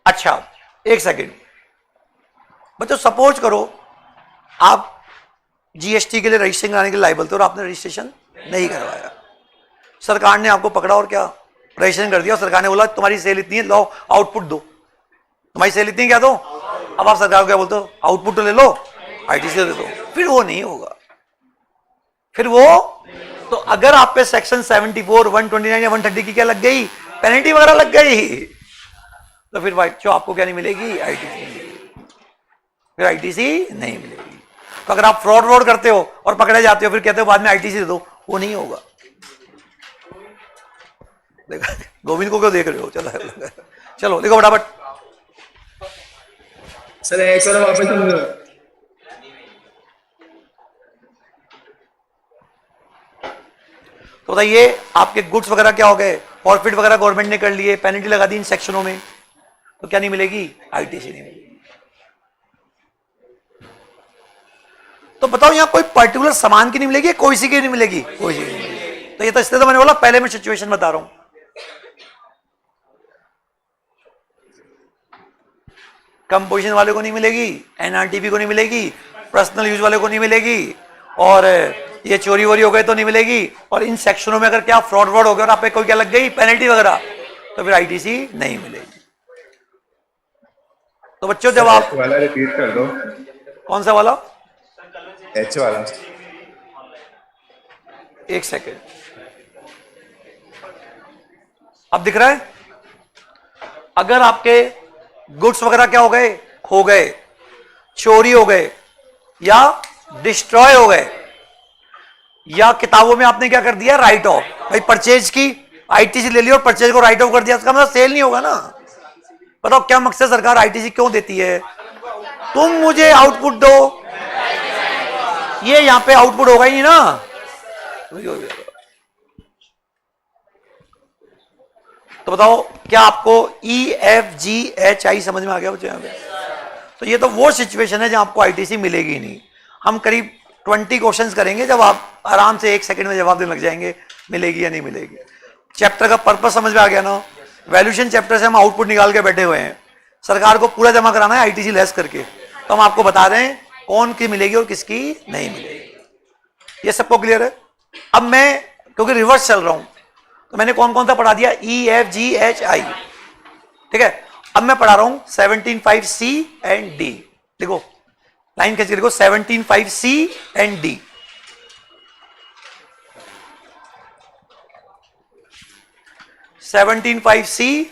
अच्छा एक सेकेंड बच्चों, सपोज करो आप जीएसटी के लिए रजिस्ट्रेशन कराने के लिए लायबल थे और आपने रजिस्ट्रेशन नहीं करवाया, सरकार ने आपको पकड़ा और क्या रजिस्ट्रेशन कर दिया, और सरकार ने बोला तुम्हारी सेल इतनी है, लो आउटपुट दो, तुम्हारी सेल इतनी क्या दो। अब आप सरकार को क्या बोलते हो, आउटपुट तो ले लो, आईटीसी दे दो, फिर वो नहीं होगा, फिर वो तो अगर आप पे सेक्शन 74, 129 या 130 की क्या लग गई, पेनल्टी वगैरह लग गई, तो फिर जो आपको क्या नहीं मिलेगी, आईटीसी मिलेगी, फिर आईटीसी नहीं मिलेगी। तो अगर आप फ्रॉड करते हो और पकड़े जाते हो, फिर कहते हो बाद में आईटीसी दे दो, वो नहीं होगा। देखा, गोविंद को क्यों देख रहे हो, चलो चलो देखो फटाफट। सर एक बार वापस समझो। तो बताइए आपके गुड्स वगैरह क्या हो गए, फॉरफिट वगैरह गवर्नमेंट ने कर लिए, पेनल्टी लगा दी इन सेक्शनों में, तो क्या नहीं मिलेगी, आईटीसी नहीं मिलेगी। तो बताओ यहां कोई पर्टिकुलर सामान की नहीं मिलेगी, कोई सी की नहीं मिलेगी, कोई सी की नहीं मिलेगी। तो ये तो इसलिए तो मैंने बोला पहले मैं सिचुएशन बता रहा हूं। कंपोजिशन वाले को नहीं मिलेगी, एनआरटीपी को नहीं मिलेगी, पर्सनल यूज वाले को नहीं मिलेगी, और ये चोरी वोरी हो गए तो नहीं मिलेगी, और इन सेक्शनों में अगर क्या फ्रॉड हो गया और आप पे कोई क्या लग गई पेनल्टी वगैरह, तो फिर आईटीसी नहीं मिलेगी। तो बच्चों जब आप वाला रिपीट कर दो। कौन सा वाला, एच वाला। एक सेकेंड, अब दिख रहा है। अगर आपके गुड्स वगैरह क्या हो गए, खो गए, चोरी हो गए, या डिस्ट्रॉय हो गए, या किताबों में आपने क्या कर दिया, राइट ऑफ, भाई परचेज की आईटीसी ले ली और परचेज को राइट ऑफ कर दिया, उसका मतलब सेल नहीं होगा ना। बताओ क्या मकसद सरकार आईटीसी क्यों देती है, तुम मुझे आउटपुट दो, ये यहां पे आउटपुट होगा ही नहीं ना। तो बताओ क्या आपको EFGHI समझ में आ गया बच्चों यहां पे। तो ये तो वो सिचुएशन है जहां आपको आईटीसी मिलेगी ही नहीं। हम करीब 20 क्वेश्चंस करेंगे जब आप आराम से 1 सेकंड में जवाब देने लग जाएंगे मिलेगी या नहीं मिलेगी। चैप्टर का पर्पस समझ में आ गया ना। वैल्यूएशन चैप्टर से हम आउटपुट निकाल के बैठे हुए हैं, सरकार को पूरा जमा कराना है आईटीसी लेस करके, तो हम आपको बता रहे हैं कौन की मिलेगी और किसकी नहीं मिलेगी। ये सबको क्लियर है। अब मैं क्योंकि रिवर्स चल रहा हूं तो मैंने कौन कौन सा पढ़ा दिया, EFGHI, ठीक है। अब मैं पढ़ा रहा हूं 17(5)C एंड D। देखो लाइन खींच के देखो 17(5)C and D। (17)5)C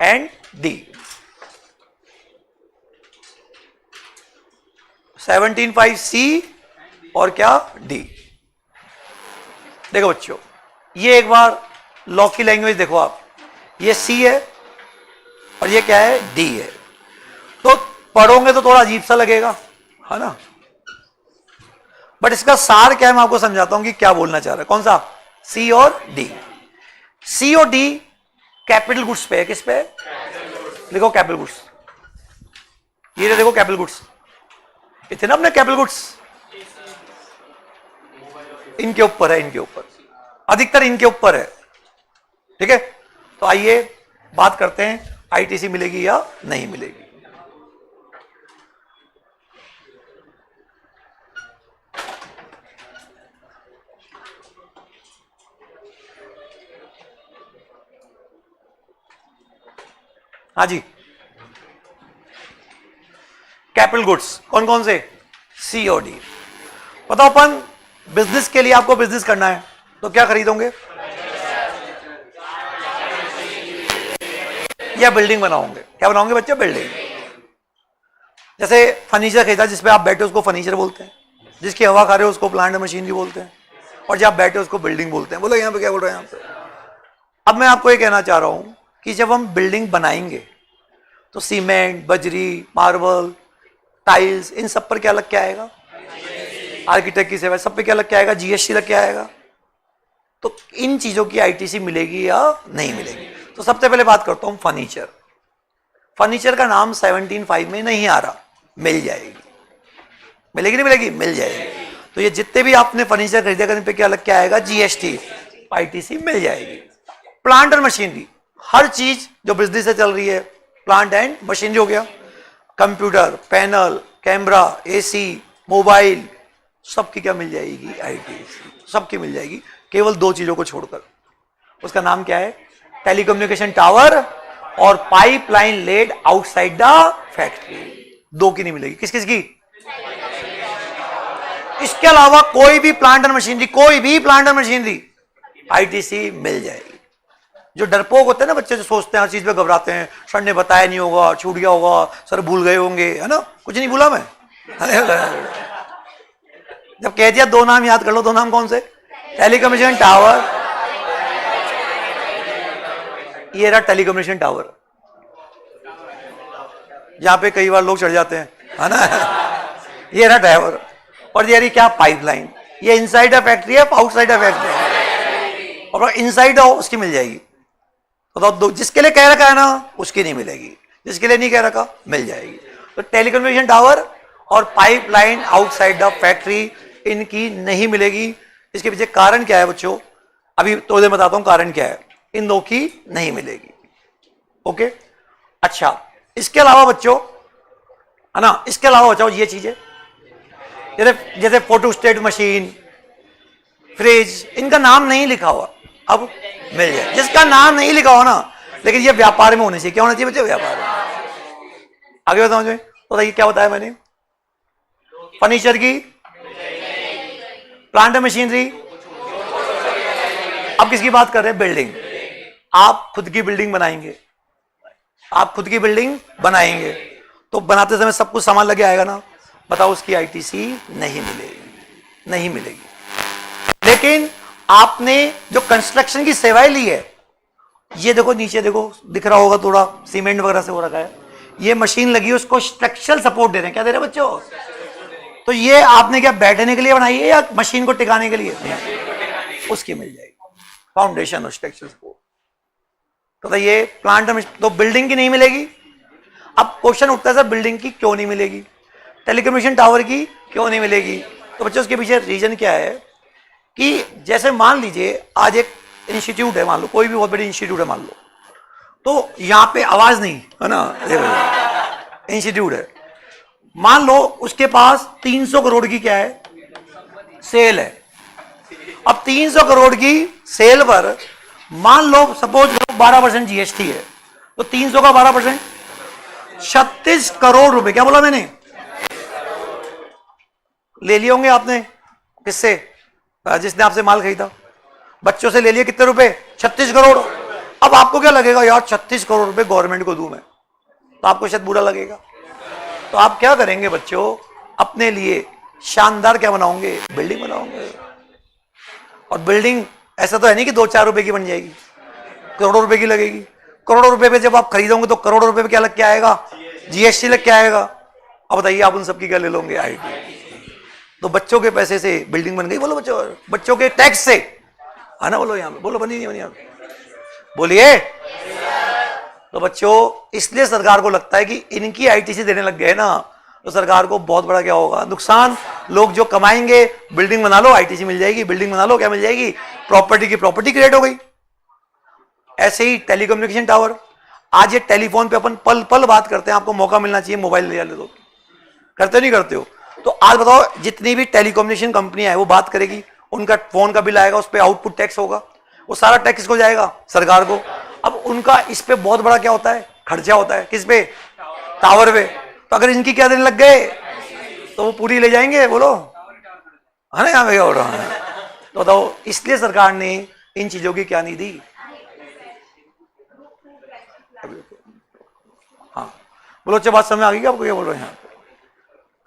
and D। 17(5)C और क्या D। देखो बच्चों ये एक बार लॉ की लैंग्वेज देखो आप, ये C है और ये क्या है, D है। तो पढ़ोगे तो थोड़ा अजीब सा लगेगा, है ना, बट इसका सार क्या है मैं आपको समझाता हूं कि क्या बोलना चाह रहा है। कौन सा, C और D। C और D कैपिटल गुड्स पे है, किस पे है, देखो कैपिटल गुड्स, ये देखो कैपिटल गुड्स, इतने ना अपने कैपिटल गुड्स इनके ऊपर है, इनके ऊपर अधिकतर इनके ऊपर है, ठीक है। तो आइए बात करते हैं आईटीसी मिलेगी या नहीं मिलेगी। हाँ जी, कैपिटल गुड्स कौन कौन से, सी और डी। बताओ अपन बिजनेस के लिए, आपको बिजनेस करना है तो क्या खरीदोगे, या बिल्डिंग बनाओगे, क्या बनाओगे बच्चे, बिल्डिंग। जैसे फर्नीचर खरीदा, जिसपे आप बैठे हो उसको फर्नीचर बोलते हैं, जिसकी हवा खा रहे हो उसको प्लांट मशीनरी बोलते हैं, और जब आप बैठे हो उसको बिल्डिंग बोलते हैं। बोलो यहाँ पे क्या बोल रहे हैं यहाँ पे। अब मैं आपको ये कहना चाह रहा हूँ कि जब हम बिल्डिंग बनाएंगे तो सीमेंट, बजरी, मार्बल, टाइल्स, इन सब पर क्या लग के आएगा? आर्किटेक्ट की सेवा, सब पे क्या लग के आएगा? जीएसटी लग के आएगा। तो इन चीजों की आईटीसी मिलेगी या नहीं मिलेगी? तो सबसे पहले बात करता हूं फर्नीचर। फर्नीचर का नाम 17(5) में नहीं आ रहा, मिल जाएगी। मिलेगी नहीं मिलेगी? मिल जाएगी। तो ये जितने भी आपने फर्नीचर खरीदेगा इन पे क्या लग के आएगा? जीएसटी, आईटीसी मिल जाएगी। प्लांट और मशीनरी, हर चीज जो बिजली से चल रही है, प्लांट एंड मशीनरी हो गया। Computer, panel, camera, AC, mobile, सबकी क्या मिल जाएगी? आईटीसी, सबकी मिल जाएगी, केवल दो चीजों को छोड़कर। उसका नाम क्या है? टेलीकम्युनिकेशन टावर और pipeline laid outside the factory. दो की नहीं मिलेगी। किस किस की? इसके अलावा कोई भी प्लांट एंड मशीनरी, कोई भी प्लांट एंड मशीनरी आईटीसी मिल जाएगी। जो डरपोक होते हैं ना बच्चे, जो सोचते हैं हर चीज पे घबराते हैं, सर ने बताया नहीं होगा, छूट गया होगा, सर भूल गए होंगे, है ना, कुछ नहीं भूला मैं। जब कह दिया दो नाम याद कर लो, दो नाम कौन से? टेलीकम्युनिकेशन टावर, ये रहा टेलीकम्युनिकेशन टावर, जहां पे कई बार लोग चढ़ जाते हैं, है ना। ये रहा टावर, और ये रही क्या? पाइपलाइन। ये इनसाइड अ फैक्ट्री है, आउटसाइड अ फैक्ट्री है। और इनसाइड हो उसकी मिल जाएगी। तो जिसके लिए कह रखा है ना उसकी नहीं मिलेगी, जिसके लिए नहीं कह रखा मिल जाएगी। तो टेलीकम्युनिकेशन टावर और पाइपलाइन आउटसाइड द फैक्ट्री, इनकी नहीं मिलेगी। इसके पीछे कारण क्या है बच्चों? अभी तो मैं बताता हूं कारण क्या है। इन दो की नहीं मिलेगी। ओके, अच्छा, इसके अलावा बच्चों, है ना, इसके अलावा बचाओ ये चीजें जैसे फोटोस्टेट मशीन, फ्रिज, इनका नाम नहीं लिखा हुआ, अब मिल जाए। जिसका नाम नहीं लिखा हो ना, लेकिन ये व्यापार में होने चाहिए। क्या होना चाहिए बच्चों? व्यापार में। आगे बताओ मुझे, तो बताइए क्या बताया मैंने? फर्नीचर की, प्लांट मशीनरी। अब किसकी बात कर रहे हैं? बिल्डिंग। आप खुद की बिल्डिंग बनाएंगे, आप खुद की बिल्डिंग बनाएंगे तो बनाते समय सब कुछ सामान लगे आएगा ना। बताओ, उसकी आईटीसी नहीं मिलेगी, नहीं मिलेगी। लेकिन आपने जो कंस्ट्रक्शन की सेवाएं ली है, ये देखो नीचे देखो, दिख रहा होगा थोड़ा, सीमेंट वगैरह से हो रखा है, ये मशीन लगी है, उसको स्ट्रक्चरल सपोर्ट दे रहे हैं। क्या दे रहे हैं बच्चों? तो ये आपने क्या बैठने के लिए बनाई है या मशीन को टिकाने के लिए? उसकी मिल जाएगी, फाउंडेशन और स्ट्रक्चरल सपोर्ट। तो ये प्लांट तो बिल्डिंग की नहीं मिलेगी। अब क्वेश्चन उठता है सर बिल्डिंग की क्यों नहीं मिलेगी, टेलीकम्युनिकेशन टावर की क्यों नहीं मिलेगी? तो बच्चों उसके पीछे रीजन क्या है कि जैसे मान लीजिए आज एक इंस्टीट्यूट है, मान लो कोई भी बहुत बड़ी इंस्टीट्यूट है मान लो, तो यहां पे आवाज नहीं है ना, इंस्टीट्यूट है, मान लो उसके पास 300 करोड़ की क्या है? सेल है। अब 300 करोड़ की सेल पर मान लो सपोज 12% जीएसटी है, तो 300 का 12% 36 करोड़ रुपए। क्या बोला मैंने? ले लिए होंगे आपने, किससे? जिसने आपसे माल खरीदा, बच्चों से ले लिए। कितने रुपए? 36 करोड़। अब आपको क्या लगेगा, यार 36 करोड़ रुपए गवर्नमेंट को दूं मैं, तो आपको शायद बुरा लगेगा। तो आप क्या करेंगे बच्चों? अपने लिए शानदार क्या बनाओगे? बिल्डिंग बनाओगे। और बिल्डिंग ऐसा तो है नहीं कि 2-4 रुपए की बन जाएगी, करोड़ों रुपए की लगेगी। करोड़ों रुपए पे जब आप खरीदोगे तो करोड़ों रुपए पे क्या लग के आएगा? जीएसटी लग के आएगा। अब बताइए आप उन सबकी क्या ले लोगे? आईटी। तो बच्चों के पैसे से बिल्डिंग बन गई। बोलो बच्चों, बच्चों के टैक्स से, है ना, बोलो यहां पे, बोलो बनी नहीं बनी, बोलिए। तो बच्चों इसलिए सरकार को लगता है कि इनकी आईटीसी देने लग गए ना, तो सरकार को बहुत बड़ा क्या होगा? नुकसान। लोग जो कमाएंगे, बिल्डिंग बना लो आईटीसी मिल जाएगी, बिल्डिंग बना लो क्या मिल जाएगी? प्रॉपर्टी की प्रॉपर्टी क्रिएट हो गई। ऐसे ही टेलीकम्युनिकेशन टावर, आज ये टेलीफोन पे अपन पल पल बात करते हैं, आपको मौका मिलना चाहिए मोबाइल ले दो, करते नहीं करते हो? तो आज बताओ जितनी भी टेलीकम्युनिकेशन कंपनियां है वो बात करेगी, उनका फोन का बिल आएगा, उस पर आउटपुट टैक्स होगा, वो सारा टैक्स किसको जाएगा? सरकार को। अब उनका इस पे बहुत बड़ा क्या होता है? खर्चा होता है। किस पे? टावर पे। तो अगर इनकी क्या देने लग गए तो वो पूरी ले जाएंगे, बोलो, है ना, यहाँ पे क्या हो रहा है? तो बताओ इसलिए सरकार ने इन चीजों की क्या नहीं दी। हाँ बोलो, अच्छा बात समझ आ गई क्या आपको? क्या बोल रहे हैं?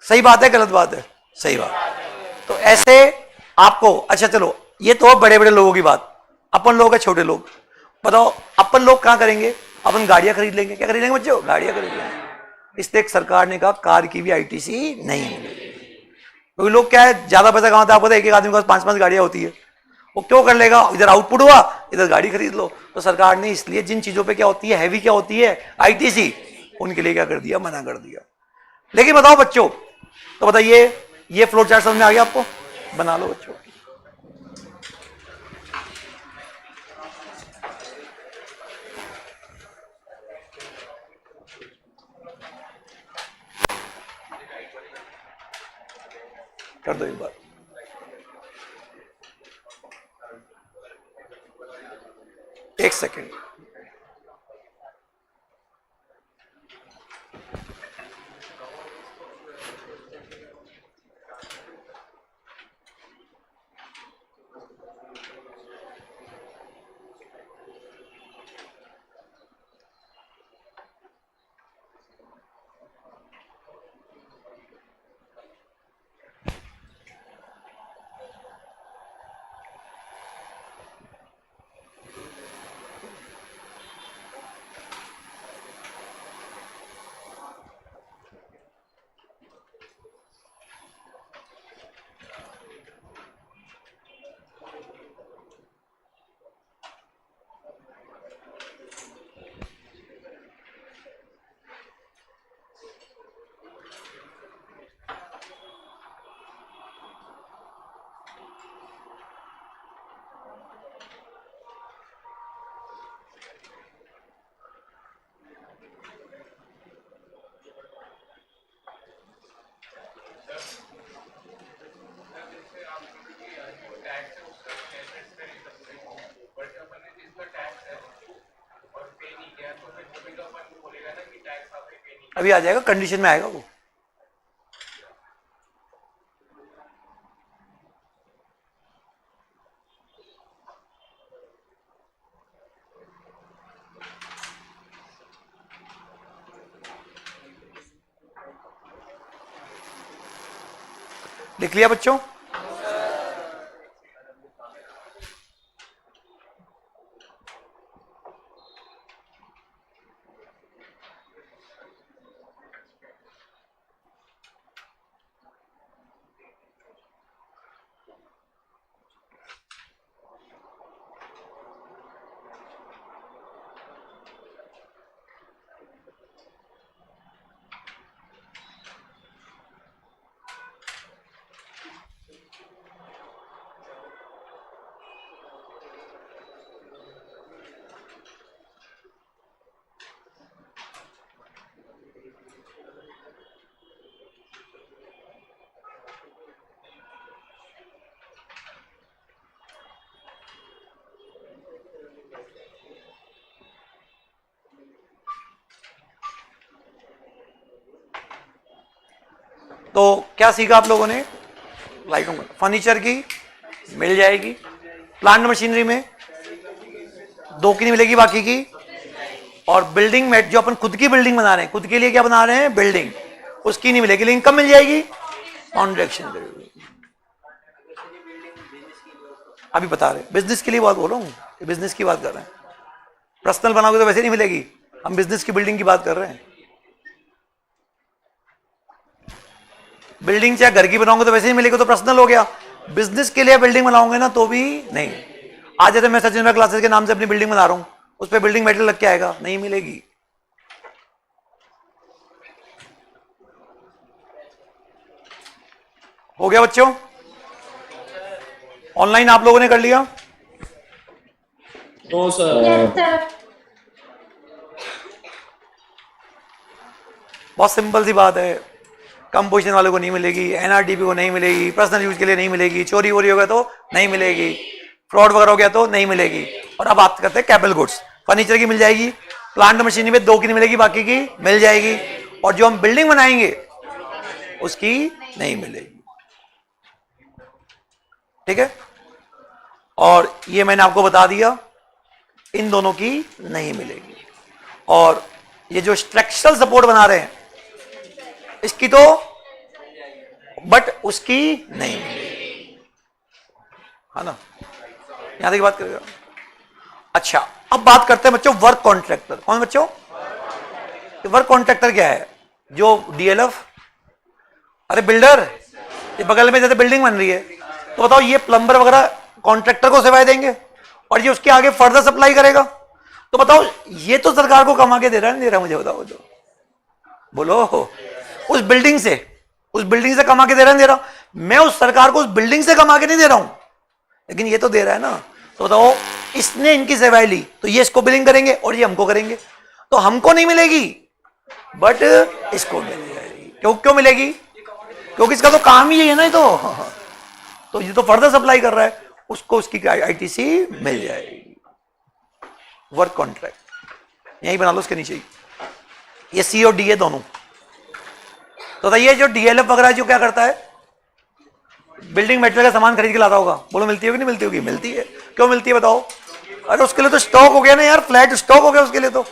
सही बात है गलत बात है? सही बात। तो ऐसे आपको, अच्छा चलो ये तो बड़े बड़े लोगों की बात, अपन लोग है छोटे लोग, बताओ अपन लोग कहां करेंगे? अपन गाड़ियां खरीद लेंगे। क्या खरीदेंगे बच्चों? गाड़ियां खरीद लेंगे। इसलिए सरकार ने कहा कार की भी आईटीसी नहीं मिलेगी, क्योंकि लोग क्या है ज्यादा पैसा कमाते हैं, आपको पता है एक एक आदमी के पास 5-5 गाड़ियां होती है, वो क्यों कर लेगा? इधर आउटपुट हुआ इधर गाड़ी खरीद लो। तो सरकार ने इसलिए जिन चीजों पे क्या होती है हैवी, क्या होती है आईटीसी, उनके लिए क्या कर दिया? मना कर दिया। लेकिन बताओ बच्चों, तो बताइए ये फ्लो चार्ट समझ में आ गया आपको? बना लो बच्चों। कर दो एक बार। एक सेकेंड। अभी आ जाएगा, कंडीशन में आएगा वो। लिख लिया बच्चों? तो क्या सीखा आप लोगों ने? लाइक फर्नीचर की मिल जाएगी, प्लांट मशीनरी में 2 की नहीं मिलेगी बाकी की, और बिल्डिंग में जो अपन खुद की बिल्डिंग बना रहे हैं, खुद के लिए क्या बना रहे हैं बिल्डिंग, उसकी नहीं मिलेगी, लेकिन कब मिल जाएगी? फाउंडेशन। अभी बता रहे बिजनेस के लिए बात बोल रहा हूँ, बिजनेस की बात कर रहे हैं। पर्सनल बनाओगे तो वैसे नहीं मिलेगी, हम बिजनेस की बिल्डिंग की बात कर रहे हैं। बिल्डिंग चाहे घर की बनाओगे तो वैसे नहीं मिलेगी, तो पर्सनल हो गया। बिजनेस के लिए बिल्डिंग बनाओगे ना तो भी नहीं। आज जैसे मैं सचिन क्लासेस के नाम से अपनी बिल्डिंग बना रहा हूं, उस पर बिल्डिंग मेटल लग के आएगा? नहीं मिलेगी। हो गया बच्चों? ऑनलाइन आप लोगों ने कर लिया? Yes sir. बहुत सिंपल सी बात है, कम पोजीशन वालों को नहीं मिलेगी, एनआरडीपी को नहीं मिलेगी, पर्सनल यूज के लिए नहीं मिलेगी, चोरी वोरी हो गया तो नहीं मिलेगी, फ्रॉड वगैरह हो गया तो नहीं मिलेगी। और अब बात करते हैं कैपिटल गुड्स। फर्नीचर की मिल जाएगी, प्लांट मशीनरी में 2 की नहीं मिलेगी, बाकी की मिल जाएगी, और जो हम बिल्डिंग बनाएंगे उसकी नहीं मिलेगी। ठीक है? और ये मैंने आपको बता दिया, इन दोनों की नहीं मिलेगी। और ये जो स्ट्रक्चरल सपोर्ट बना रहे हैं, इसकी तो बट उसकी नहीं मिलेगी, है ना? यहां तक बात करेगा। अच्छा, अब बात करते हैं बच्चों वर्क कॉन्ट्रैक्टर। कौन बच्चों? वर्क कॉन्ट्रैक्टर क्या है? जो डीएलएफ, अरे बिल्डर, ये बगल में जैसे बिल्डिंग बन रही है, तो बताओ ये प्लम्बर वगैरह कॉन्ट्रैक्टर को सेवाएं देंगे और ये उसके आगे फर्दर सप्लाई करेगा। तो बताओ ये तो सरकार को कमा के दे रहा है, नहीं दे रहा? मुझे बताओ जो बोलो, उस बिल्डिंग से कमा के दे रहा है, नहीं दे रहा? मैं उस सरकार को उस बिल्डिंग से कमा के नहीं दे रहा हूं, लेकिन ये तो दे रहा है ना। तो बताओ इसने इनकी सेवाएं ली, तो ये इसको बिलिंग करेंगे और ये हमको करेंगे, तो हमको नहीं मिलेगी बट इसको मिल जाएगी। क्यों मिलेगी? क्योंकि इसका तो काम ही है ना, ये तो ये तो फर्दर सप्लाई कर रहा है, उसको उसकी आईटीसी मिल जाएगी। वर्क कॉन्ट्रैक्ट यही बना लो, उसके नीचे ही ये सी और डी है दोनों। तो बताइए जो डीएलएफ वगैरह जो क्या करता है, बिल्डिंग मेटेरियल का सामान खरीद के लाता होगा, बोलो मिलती होगी नहीं मिलती होगी? मिलती है। क्यों मिलती है बताओ? अरे उसके लिए तो स्टॉक हो गया ना यार, फ्लैट स्टॉक हो गया उसके लिए तो।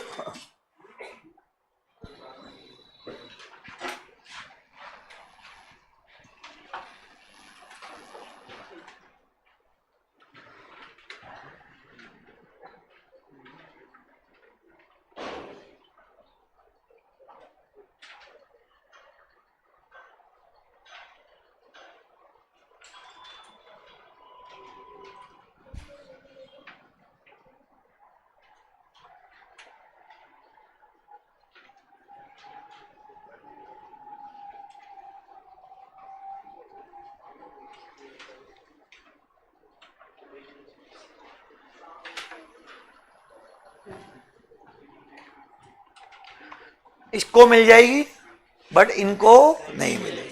इसको मिल जाएगी बट इनको नहीं मिलेगी।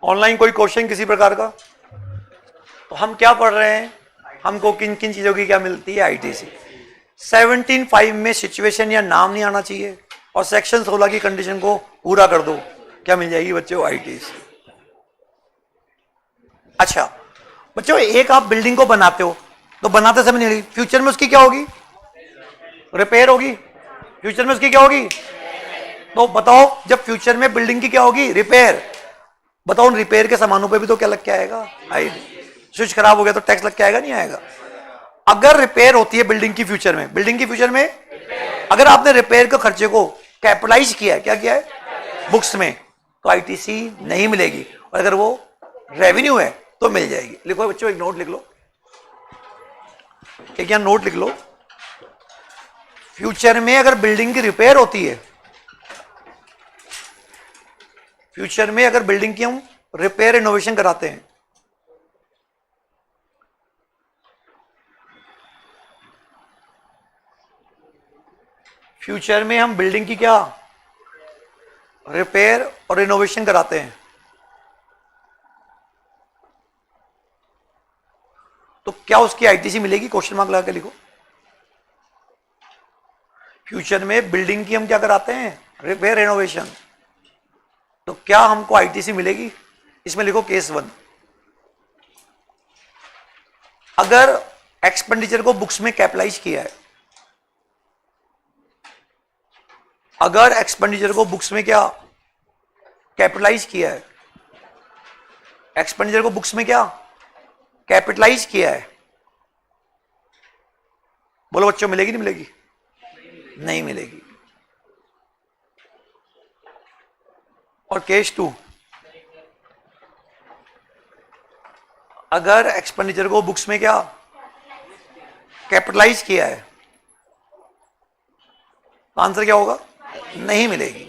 ऑनलाइन कोई क्वेश्चन किसी प्रकार का? तो हम क्या पढ़ रहे हैं, हमको किन किन चीजों की क्या मिलती है? आईटीसी। 17(5) में सिचुएशन या नाम नहीं आना चाहिए और सेक्शन 16 की कंडीशन को पूरा कर दो, क्या मिल जाएगी बच्चों? आईटीसी। अच्छा बच्चों, एक आप बिल्डिंग को बनाते हो तो बनाते समय नहीं, फ्यूचर में उसकी क्या होगी? रिपेयर होगी। फ्यूचर में उसकी क्या होगी? तो बताओ जब फ्यूचर में बिल्डिंग की क्या होगी? रिपेयर। बताओ उन रिपेयर के सामानों पे भी तो क्या लग के आएगा? स्विच खराब हो गया तो टैक्स लग के आएगा, नहीं आएगा? अगर रिपेयर होती है बिल्डिंग की फ्यूचर में, अगर आपने रिपेयर के खर्चे को कैपिटलाइज किया है, क्या किया है? बुक्स में, तो आईटीसी नहीं मिलेगी। और अगर वो रेवेन्यू है तो मिल जाएगी। लिखो बच्चों, एक नोट लिख लो, एक यहां नोट लिख लो। फ्यूचर में अगर बिल्डिंग की रिपेयर होती है, फ्यूचर में अगर बिल्डिंग की हम रिपेयर इनोवेशन कराते हैं, फ्यूचर में हम बिल्डिंग की क्या रिपेयर और इनोवेशन कराते हैं, तो क्या उसकी आईटीसी मिलेगी? क्वेश्चन मार्क लगा के लिखो। फ्यूचर में बिल्डिंग की हम क्या कराते हैं? रिपेयर इनोवेशन, तो क्या हमको आईटीसी मिलेगी? इसमें लिखो केस 1। अगर एक्सपेंडिचर को बुक्स में कैपिटलाइज किया है, अगर एक्सपेंडिचर को बुक्स में क्या कैपिटलाइज किया है, एक्सपेंडिचर को बुक्स में क्या कैपिटलाइज किया है, बोलो बच्चों मिलेगी नहीं मिलेगी? नहीं मिलेगी। और केस 2, अगर एक्सपेंडिचर को बुक्स में क्या कैपिटलाइज किया है, आंसर क्या होगा? नहीं मिलेगी।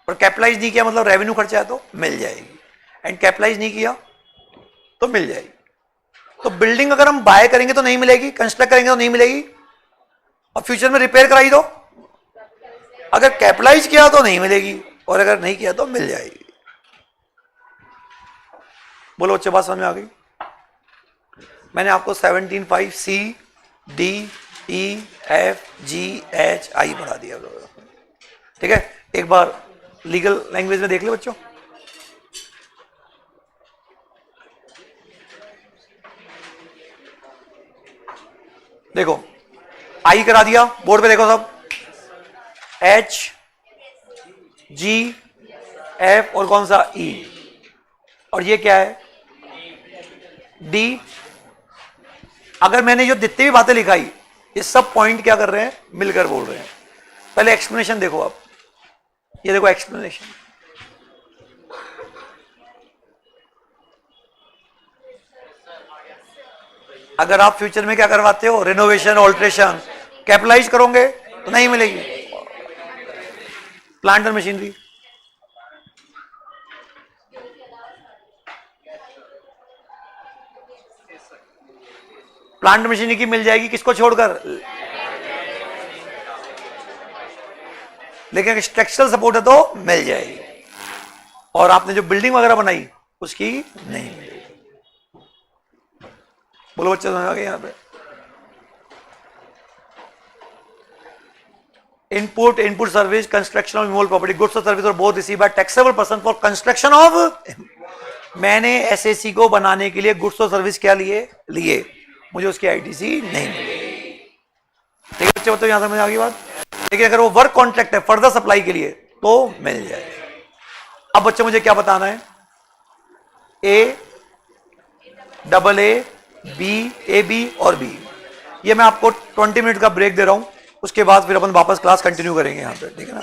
और कैपिटलाइज नहीं किया मतलब रेवेन्यू खर्चा है तो मिल जाएगी, एंड कैपिटलाइज नहीं किया तो मिल जाएगी। तो बिल्डिंग अगर हम बाय करेंगे तो नहीं मिलेगी, कंस्ट्रक्ट करेंगे तो नहीं मिलेगी, और फ्यूचर में रिपेयर कराई दो, अगर कैपिटलाइज किया तो नहीं मिलेगी, और अगर नहीं किया तो मिल जाएगी। बोलो बच्चे, बात समझ में आ गई? मैंने आपको 17(5) C, D EFGHI पढ़ा दिया। ठीक है, एक बार लीगल लैंग्वेज में देख ले बच्चों। देखो आई करा दिया, बोर्ड पे देखो सब, HGF और कौन सा E, और ये क्या है D। अगर मैंने जो जितनी भी बातें लिखाई ये सब पॉइंट क्या कर रहे हैं, मिलकर बोल रहे हैं। पहले एक्सप्लेनेशन देखो आप, ये देखो एक्सप्लेनेशन। अगर आप फ्यूचर में क्या करवाते हो, रिनोवेशन ऑल्ट्रेशन, कैपिटलाइज करोगे तो नहीं मिलेगी। Plant and machinery, plant machinery की मिल जाएगी किसको छोड़कर, लेकिन स्ट्रक्चरल सपोर्ट है तो मिल जाएगी, और आपने जो बिल्डिंग वगैरह बनाई उसकी नहीं मिलेगी। बोलो बच्चे समझ आ गए। यहां पे input service, construction of immovable property, goods और सर्विस और both receive bye taxable person for construction of. मैंने एसएससी को बनाने के लिए गुड्स और सर्विस क्या लिए, मुझे उसकी आईटीसी नहीं मिली। ठीक है बच्चे, बताओ यहां समझ आ गई बात। लेकिन अगर वो वर्क कॉन्ट्रैक्ट है फर्दर सप्लाई के लिए तो मिल जाए। अब बच्चे मुझे क्या बताना है, AA, AB और B। ये मैं आपको 20 मिनट का ब्रेक दे रहा हूं, उसके बाद फिर अपन वापस क्लास कंटिन्यू करेंगे यहां पे, ठीक है ना।